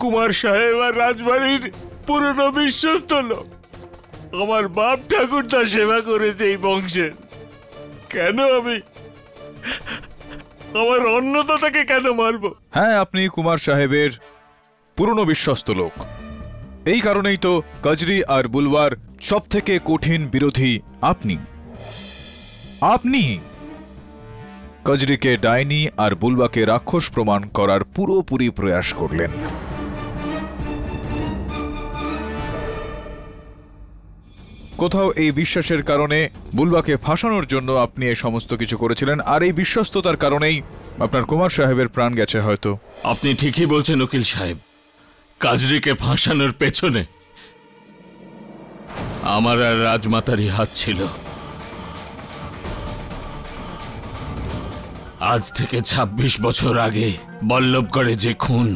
কুমার সাহেব আর রাজবাড়ির পুরনো বিশ্বস্ত লোক। আমার বাপ ঠাকুরদা সেবা করেছে এই বংশের। কেন আমি আমার অন্নদাতাকে কেন মারবো? হ্যাঁ, আপনি কুমার সাহেবের পুরনো বিশ্বস্ত লোক। এই কারণেই তো কাজরি আর বুলওয়ার সব থেকে কঠিন বিরোধী আপনি। আপনি কাজরিকে ডাইনি আর বুলবাকে রাক্ষস প্রমাণ করার পুরোপুরি প্রয়াস করলেন। কোথাও এই বিশ্বাসের কারণে বুলবাকে ফাঁসানোর জন্য আপনি এই সমস্ত কিছু করেছিলেন, আর এই বিশ্বস্ততার কারণেই আপনার কুমার সাহেবের প্রাণ গেছে হয়তো। আপনি ঠিকই বলছেন উকিল সাহেব। কাজরিকে ফাঁসানোর পেছনে আমার আর রাজমাতারই হাত ছিল। আজ থেকে ২৬ বছর আগে বল্লভগড়ে যে খুন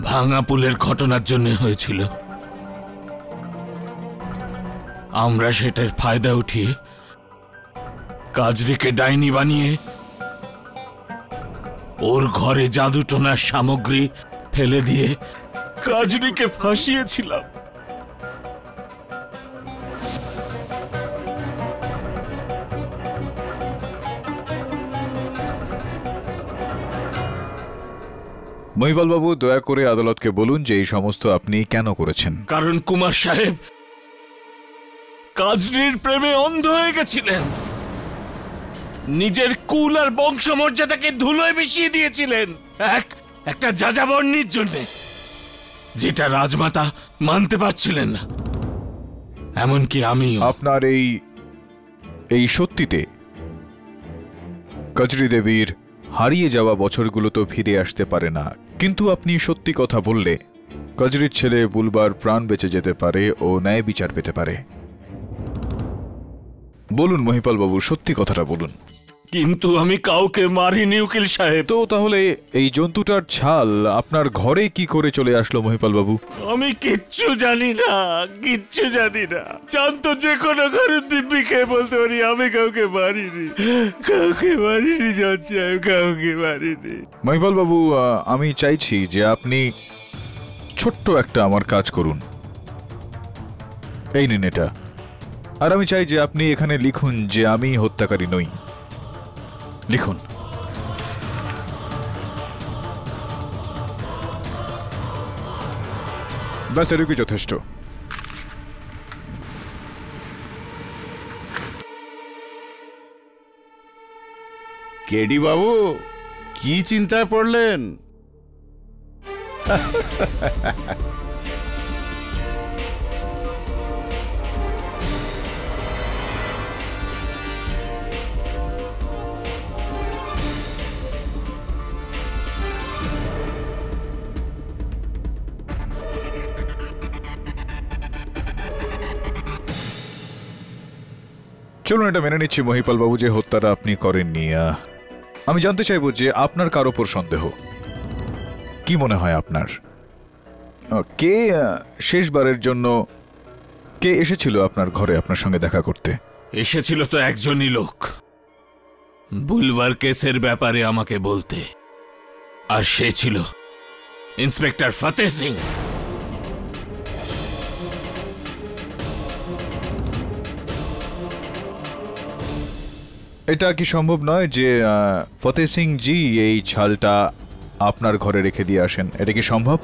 ভাঙা পুলের ঘটনার জন্য হয়েছিল, আমরা সেটার ফায়দা উঠিয়ে কাজরিকে ডাইনি বানিয়ে ওর ঘরে জাদুটোনার সামগ্রী ফেলে দিয়ে কাজরিকে ফাঁসিয়েছিলাম। মহিপাল বাবু, দয়া করে আদালতকে বলুন যে এই সমস্ত আপনি কেন করেছেন। কারণ কুমার সাহেব কাজরির প্রেমে অন্ধ হয়ে গেছিলেন, নিজের কুল আর বংশমর্যাদাকে ধুলোয় মিশিয়ে দিয়েছিলেন একটা যাযাবরনির জন্য, যেটা রাজমাতা মানতে পারছিলেন না। এমনকি আমি আপনার এই সত্যিতে কজরি দেবীর হারিয়ে যাওয়া বছরগুলো তো ফিরে আসতে পারে না, কিন্তু আপনি সত্যি কথা বললে কজরির ছেলে বুলবার প্রাণ বেঁচে যেতে পারে ও ন্যায় বিচার পেতে পারে। বলুন মহিপাল বাবু, সত্যি কথাটা বলুন। কিন্তু আমি কাউকে মারিনি উকিল সাহেব। তো তাহলে এই জন্তুটার ছাল আপনার ঘরে কি করে চলে আসলো মহিপাল বাবু? আমি কিচ্ছু জানি না, কিচ্ছু জানি না। জানতো যে কোনো ঘরের দিব্যি খেয়ে বলতে পারি আমি কাউকে মারিনি, কাউকে মারিনি জজ সাহেব, কাউকে মারিনি। মহিপাল বাবু, আমি চাইছি যে আপনি ছোট্ট একটা আমার কাজ করুন। এই নিন এটা, আর আমি চাই যে আপনি এখানে লিখুন যে আমি হত্যাকারী নই। লিখুন। ব্যাস, এটুকুই যথেষ্ট। কেডি বাবু, কি চিন্তায় পড়লেন? চলুন, এটা মেনে নিচ্ছি মহিপাল বাবু যে হত্যাটা আপনি করেননি। আমি জানতে চাইব যে আপনার কার ওপর সন্দেহ, কি মনে হয় আপনার? কে শেষবারের জন্য কে এসেছিল আপনার ঘরে আপনার সঙ্গে দেখা করতে? এসেছিল তো একজনই লোক, বুলবার কেসের ব্যাপারে আমাকে বলতে, আর সে ছিল ইন্সপেক্টর ফতেহ সিং। এটা কি সম্ভব নয় যে ফতেহ সিং জি এই ছালটা আপনার ঘরে রেখে দিয়ে আসেন? এটা কি সম্ভব?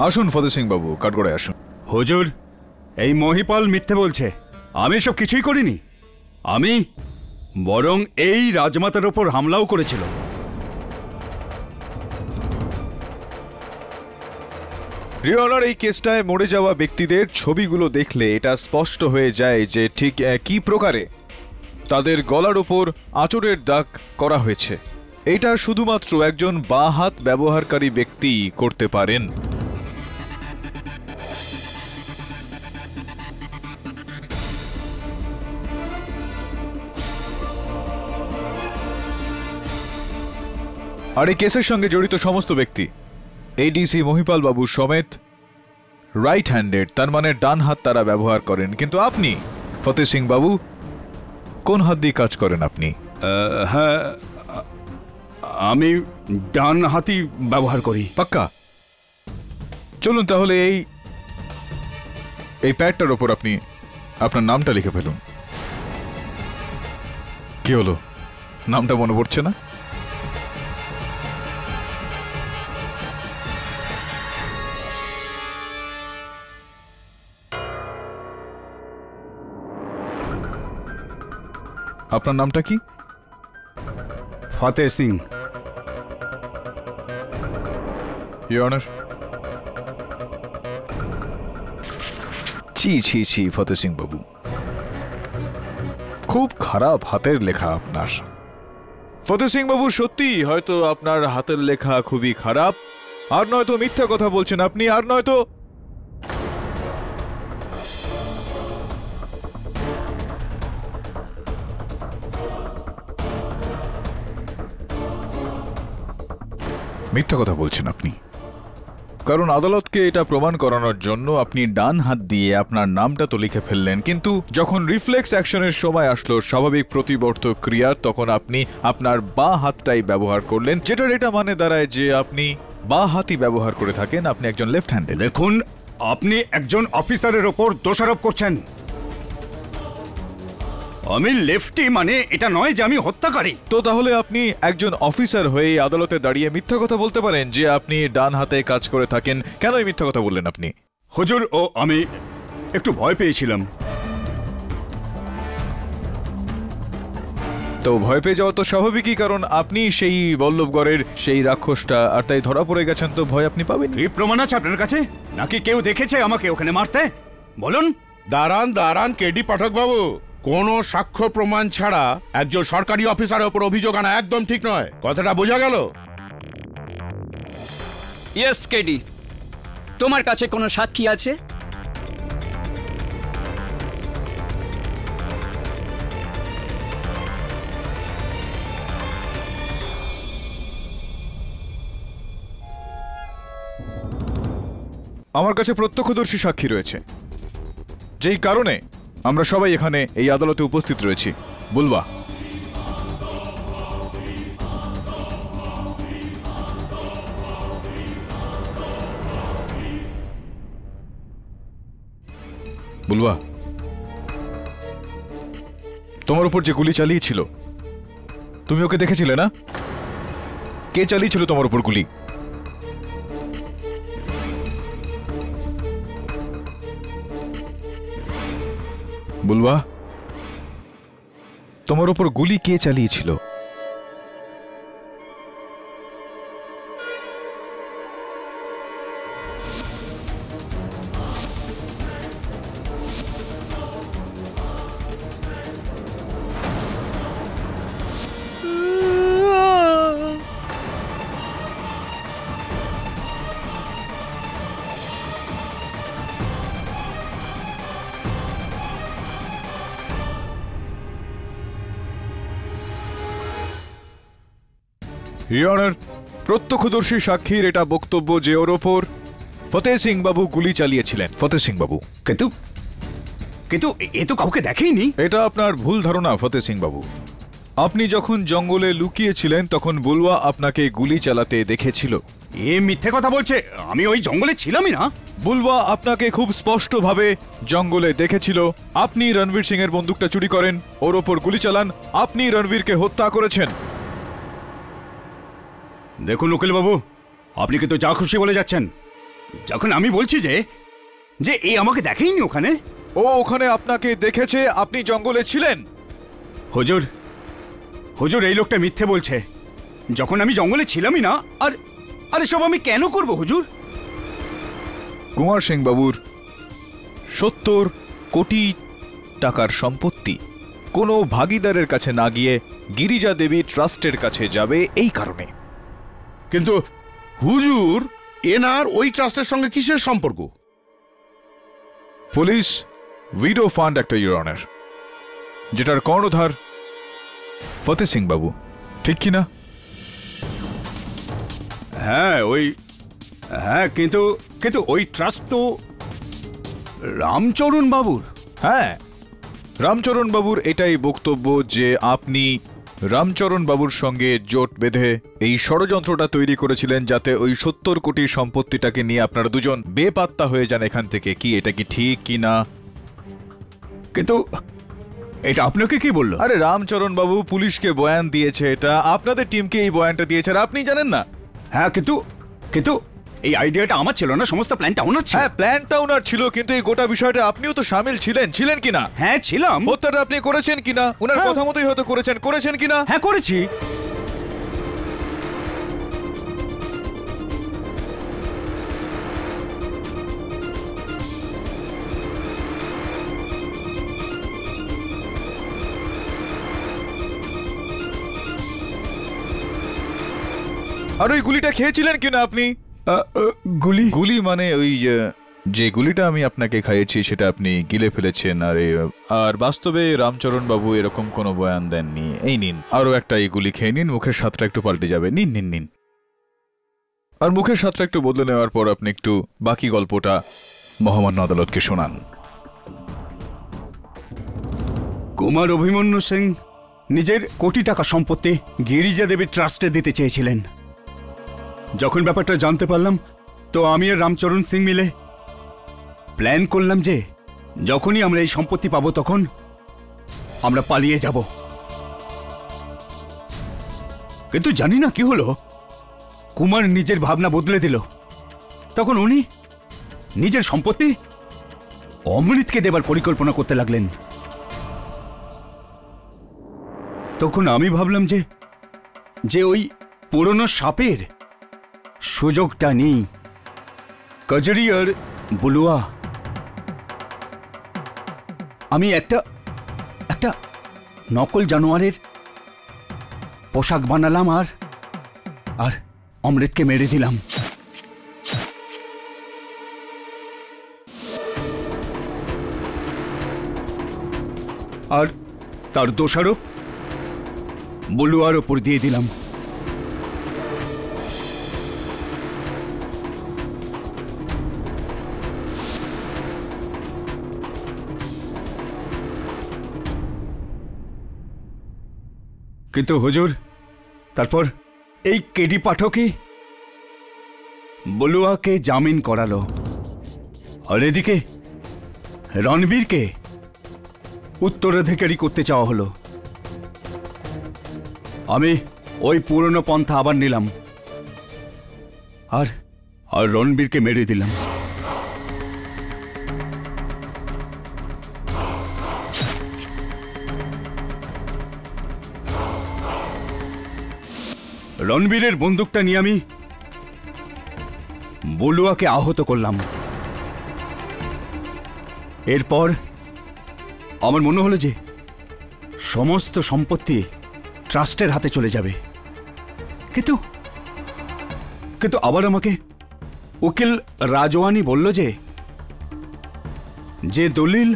আসুন ফতেহ সিং বাবু, কাঠগড়ায় আসুন। হুজুর, এই মহিপাল মিথ্যে বলছে। আমি সব কিছুই করিনি। আমি বরং এই রাজমাতার ওপর হামলাও করেছিল। রিওনার এই কেসটায় মরে যাওয়া ব্যক্তিদের ছবিগুলো দেখলে এটা স্পষ্ট হয়ে যায় যে ঠিক কি প্রকারে তাদের গলার ওপর আঁচড়ের দাগ করা হয়েছে। এটা শুধুমাত্র একজন বাঁ হাত ব্যবহারকারী ব্যক্তি করতে পারেন। আর এই কেসের সঙ্গে জড়িত সমস্ত ব্যক্তি এডিসি মহিপাল বাবু সমেত রাইট হ্যান্ডেড, তার মানে ডান হাত তারা ব্যবহার করেন। কিন্তু আপনি ফতেহ সিং বাবু কোন হাত দিয়ে কাজ করেন আপনি? হ্যাঁ, আমি ডান হাতই ব্যবহার করি। পাক্কা? চলুন তাহলে এই প্যাডটার ওপর আপনি আপনার নামটা লিখে ফেলুন। কি হলো, নামটা মনে পড়ছে না? আপনার নামটা কি? ফতেহ সিং। Your honour. ছি ছি ছি ফতেহ সিং বাবু, খুব খারাপ হাতের লেখা আপনার। ফতেহ সিং বাবু, সত্যি হয়তো আপনার হাতের লেখা খুবই খারাপ, আর নয়তো মিথ্যা কথা বলছেন আপনি, আর নয়তো মিথ্যা কথা বলছেন আপনি। কারণ আদালতকে এটা প্রমাণ করানোর জন্য আপনি ডান হাত দিয়ে আপনার নামটা তো লিখে ফেললেন, কিন্তু যখন রিফ্লেক্স অ্যাকশনের সময় আসলো, স্বাভাবিক প্রতিবর্তক ক্রিয়া, তখন আপনি আপনার বাঁ হাতটাই ব্যবহার করলেন, যেটার এটা মানে দাঁড়ায় যে আপনি বাঁ হাতই ব্যবহার করে থাকেন, আপনি একজন লেফট হ্যান্ডেড। দেখুন, আপনি একজন অফিসারের ওপর দোষারোপ করছেন। আমি লেফটি মানে এটা নয় যে আমি হত্যাকারী। তো তাহলে আপনি একজন অফিসার হয়ে আদালতে দাঁড়িয়ে মিথ্যা কথা বলতে পারেন যে আপনি ডান হাতে কাজ করে থাকেন? কেন এই মিথ্যা কথা বললেন আপনি? হুজুর, ও আমি একটু ভয় পেয়েছিলাম। তো ভয় পেয়ে যাওয়া তো স্বাভাবিকই, কারণ আপনি সেই বল্লভগড়ের সেই রাক্ষসটা, আর তাই ধরা পড়ে গেছেন, তো ভয় আপনি পাবেন। এই প্রমাণ আছে আপনার কাছে? নাকি কেউ দেখেছে আমাকে ওখানে মারতে? বলুন। দাঁড়ান দাঁড়ান কেডি পাঠক বাবু, কোনো সাক্ষ্য প্রমাণ ছাড়া একজন সরকারি অফিসারের উপর অভিযোগ আনা একদম ঠিক নয়। কথাটা বোঝা গেল? ইয়েস কেডি, তোমার কাছে কোনো সাক্ষী আছে? আমার কাছে প্রত্যক্ষদর্শী সাক্ষী রয়েছে, যেই কারণে আমরা সবাই এখানে এই আদালতে উপস্থিত রয়েছি। বুলবা, বুলবা, তোমার উপর যে গুলি চালিয়েছিল তুমি ওকে দেখেছিলে না? কে চালিয়েছিল তোমার উপর গুলি? বুলবা, তোমার উপর গুলি কে চালিয়েছিল? ইয়নার, প্রত্যক্ষদর্শী সাক্ষীর এটা বক্তব্য যে ওর ওপর ফতেহ সিং বাবু গুলি চালিয়েছিলেন। ফতেহ সিং বাবু। কিন্তু কিন্তু এ তো কাউকে দেখেইনি। এটা আপনার ভুল ধারণা ফতেহ সিং বাবু। আপনি যখন জঙ্গলে লুকিয়েছিলেন তখন বুলওয়া আপনাকে গুলি চালাতে দেখেছিল। এ মিথ্যে কথা বলছে, আমি ওই জঙ্গলে ছিলামই না। বুলওয়া আপনাকে খুব স্পষ্টভাবে জঙ্গলে দেখেছিল। আপনি রণবীর সিং এর বন্দুকটা চুরি করেন, ওর ওপর গুলি চালান, আপনি রণবীরকে হত্যা করেছেন। দেখুন উকিল বাবু, আপনি কিন্তু যা খুশি বলে যাচ্ছেন, যখন আমি বলছি যে যে এই আমাকে দেখেইনি ওখানে। ও ওখানে আপনাকে দেখেছে, আপনি জঙ্গলে ছিলেন। হুজুর, হুজুর এই লোকটা মিথ্যে বলছে, যখন আমি জঙ্গলে ছিলামই না। আর আরে সব আমি কেন করব হুজুর? কুমার সিং বাবুর 70 কোটি টাকার সম্পত্তি কোনো ভাগিদারের কাছে না গিয়ে গিরিজা দেবী ট্রাস্টের কাছে যাবে এই কারণে। কিন্তু হুজুর, এনার ওই ট্রাস্টের সঙ্গে কিসের সম্পর্ক? পুলিশ উইডো ফান্ড একটা, ইওর অনার, যেটার কর্ণধার ফতেহ সিং বাবু, ঠিক কি না? হ্যাঁ হ্যাঁ, কিন্তু কিন্তু ওই ট্রাস্ট তো রামচরণ বাবুর। হ্যাঁ, রামচরণ বাবুর এটাই বক্তব্য যে আপনি রামচরণ বাবুর সঙ্গে জোট বেঁধে এই ষড়যন্ত্রটা তৈরি করেছিলেন, যাতে ওই 70 কোটি সম্পত্তিটাকে নিয়ে আপনারা দুজন বেপাত্তা হয়ে যান এখান থেকে। কি এটা কি ঠিক কি না? কিন্তু এটা আপনাকে কি বললো? আরে রামচরণ বাবু পুলিশকে বয়ান দিয়েছে, এটা আপনাদের টিমকে এই বয়ানটা দিয়েছে, আর আপনি জানেন না। হ্যাঁ, কিন্তু কিন্তু এই আইডিয়াটা আমার ছিল না, সমস্ত প্ল্যানটা ওনার ছিল। হ্যাঁ, প্ল্যানটা ওনার ছিল, কিন্তু এই গোটা বিষয়টা আপনিও তো শামিল ছিলেন কিনা? হ্যাঁ ছিলাম। হত্যাটা আপনি করেছেন কিনা? ওনার কথা মতোই হয়তো করেছেন কিনা? হ্যাঁ করেছি। আর ওই গুলিটা খেয়েছিলেন কিনা আপনি? গুলি মানে ওই যে গুলিটা আমি আপনাকে খাইয়েছি সেটা আপনি গিলে ফেলেছেন। আর বাস্তবে রামচরণ বাবু এরকম কোনো বয়ান দেননি। এই নিন, আরো একটা এই গুলি খেয়ে নিন, মুখের স্বাদটা একটু পাল্টে যাবে। নিন। আর মুখের স্বাদটা একটু বদলে নেওয়ার পর আপনি একটু বাকি গল্পটা মহামান্য আদালতকে শোনান। কুমার অভিমন্যু সিং নিজের কোটি টাকা সম্পত্তি গিরিজা দেবী ট্রাস্টে দিতে চেয়েছিলেন। যখন ব্যাপারটা জানতে পারলাম, তো আমি আর রামচরণ সিং মিলে প্ল্যান করলাম যে যখনই আমরা এই সম্পত্তি পাবো আমরা পালিয়ে যাব। কিন্তু জানি না কি হলো, কুমার নিজের ভাবনা বদলে দিল। তখন উনি নিজের সম্পত্তি অমৃতকে দেবার পরিকল্পনা করতে লাগলেন। তখন আমি ভাবলাম যে ওই পুরনো সাপের সুযোগটা নেই। কজরি আর বুলুয়া, আমি একটা নকল জানোয়ারের পোশাক বানালাম আর অমৃতকে মেরে দিলাম। আর তার দোষারোপ বুলুয়ার ওপর দিয়ে দিলাম। কিন্তু হুজুর, তারপর এই কেডি পাঠকই বলুয়াকে জামিন করালো, আর এদিকে রণবীরকে উত্তরাধিকারী করতে চাওয়া হলো। আমি ওই পুরনো পন্থা আবার নিলাম আর রণবীরকে মেরে দিলাম। রণবীরের বন্দুকটা নিয়ে আমি বলুয়াকে আহত করলাম। এরপর আমার মনে হলো যে সমস্ত সম্পত্তি ট্রাস্টের হাতে চলে যাবে। কিন্তু আবার আমাকে উকিল রাজওয়ানি বলল যে দলিল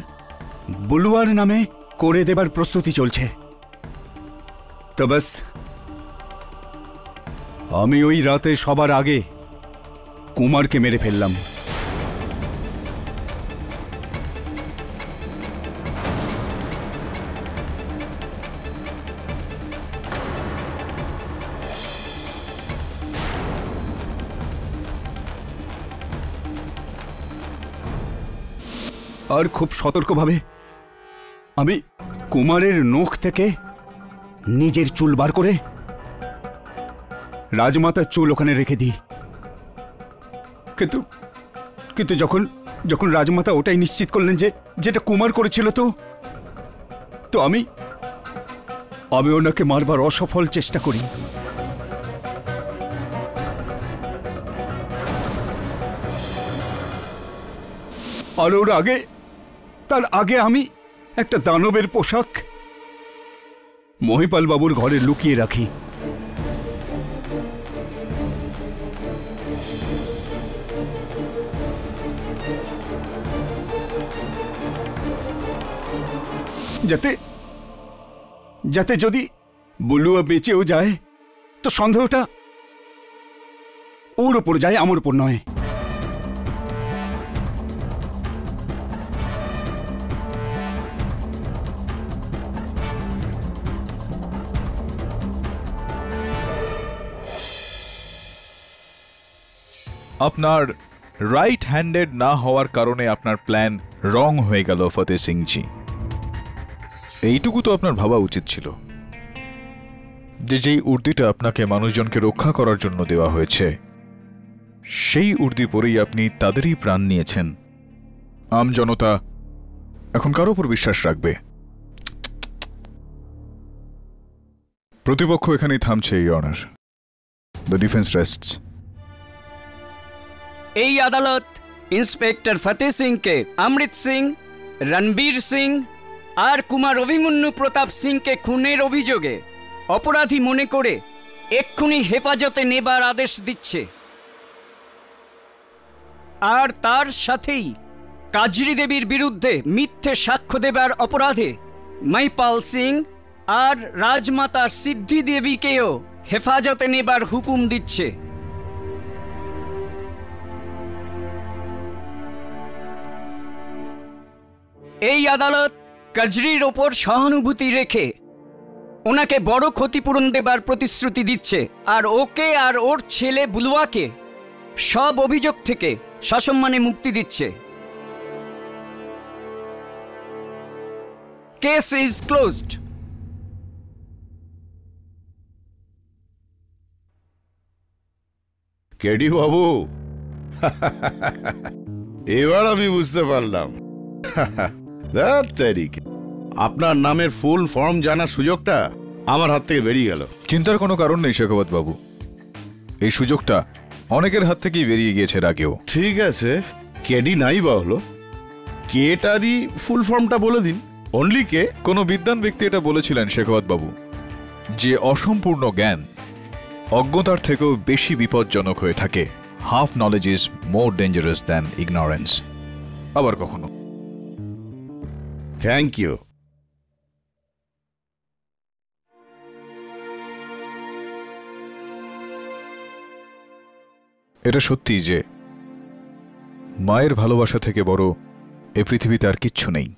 বুলুয়ার নামে করে দেবার প্রস্তুতি চলছে। তো ব্যাস, আমি ওই রাতে সবার আগে কুমারকে মেরে ফেললাম। আর খুব সতর্কভাবে আমি কুমারের নখ থেকে নিজের চুল বার করে রাজমাতার চুল ওখানে রেখে দিই। কিন্তু যখন রাজমাতা ওটাই নিশ্চিত করলেন যে যেটা কুমার করেছিল, তো আমি ওনাকে মারবার অসফল চেষ্টা করি। আর তার আগে আমি একটা দানবের পোশাক মহিপাল বাবুর ঘরে লুকিয়ে রাখি। যাতে যদি বুলুয়া বেঁচেও যায় তো সন্দেহটা ওর ওপর যায়, আমার ওপর নয়। আপনার রাইট হ্যান্ডেড না হওয়ার কারণে আপনার প্ল্যান রং হয়ে গেল ফতেহ সিংজি। এইটুকু তো আপনার ভাবা উচিত ছিল যে যেই উর্দিটা আপনাকে মানুষজনকে রক্ষা করার জন্য দেওয়া হয়েছে সেই উর্দি পরেই আপনি তাদেরই প্রাণ নিয়েছেন। আম জনতা এখন কার উপর বিশ্বাস রাখবে? প্রতিপক্ষ এখানেই থামছে, ইওর অনার। The defence রেস্টস। এই আদালত ইন্সপেক্টর ফতেহ সিংকে অমৃত সিং, রণবীর সিং আর কুমার অভিমন্যু প্রতাপ সিংকে খুনের অভিযোগে অপরাধী মনে করে এক্ষুনি হেফাজতে নেবার আদেশ দিচ্ছে। আর তার সাথেই কাজরি দেবীর বিরুদ্ধে মিথ্যে সাক্ষ্য দেবার অপরাধে মহিপাল সিং আর রাজমাতা সিদ্ধি দেবীকেও হেফাজতে নেবার হুকুম দিচ্ছে। এই আদালত কাজরির ওপর সহানুভূতি রেখে ওনাকে বড় ক্ষতিপূরণ দেবার প্রতিশ্রুতি দিচ্ছে, আর ওকে আর ওর ছেলে বুলুয়াকে সব অভিযোগ থেকে সসম্মানে মুক্তি দিচ্ছে। Case is closed. কেডি বাবু, এবার আমি বুঝতে পারলাম। আপনার নামের ফুল ফর্ম জানার সুযোগটা আমার হাত থেকে বেরিয়ে গেল। চিন্তার কোনো কারণ নেই শেখাবত বাবু, এই সুযোগটা অনেকের হাত থেকেই বেরিয়ে গিয়েছে এর আগেও। ঠিক আছে, কেডি নাই বা হলো, কেটারই ফুল ফর্মটা বলে দিন। অনলি কে? কোনো বিদ্বান ব্যক্তি এটা বলেছিলেন শেখাবত বাবু, যে অসম্পূর্ণ জ্ঞান অজ্ঞতার থেকেও বেশি বিপজ্জনক হয়ে থাকে। Half knowledge is more dangerous than ignorance. আবার কখনো থ্যাংক ইউ। এটা সত্যি যে মায়ের ভালোবাসা থেকে বড় এ পৃথিবীতে আর কিচ্ছু নেই।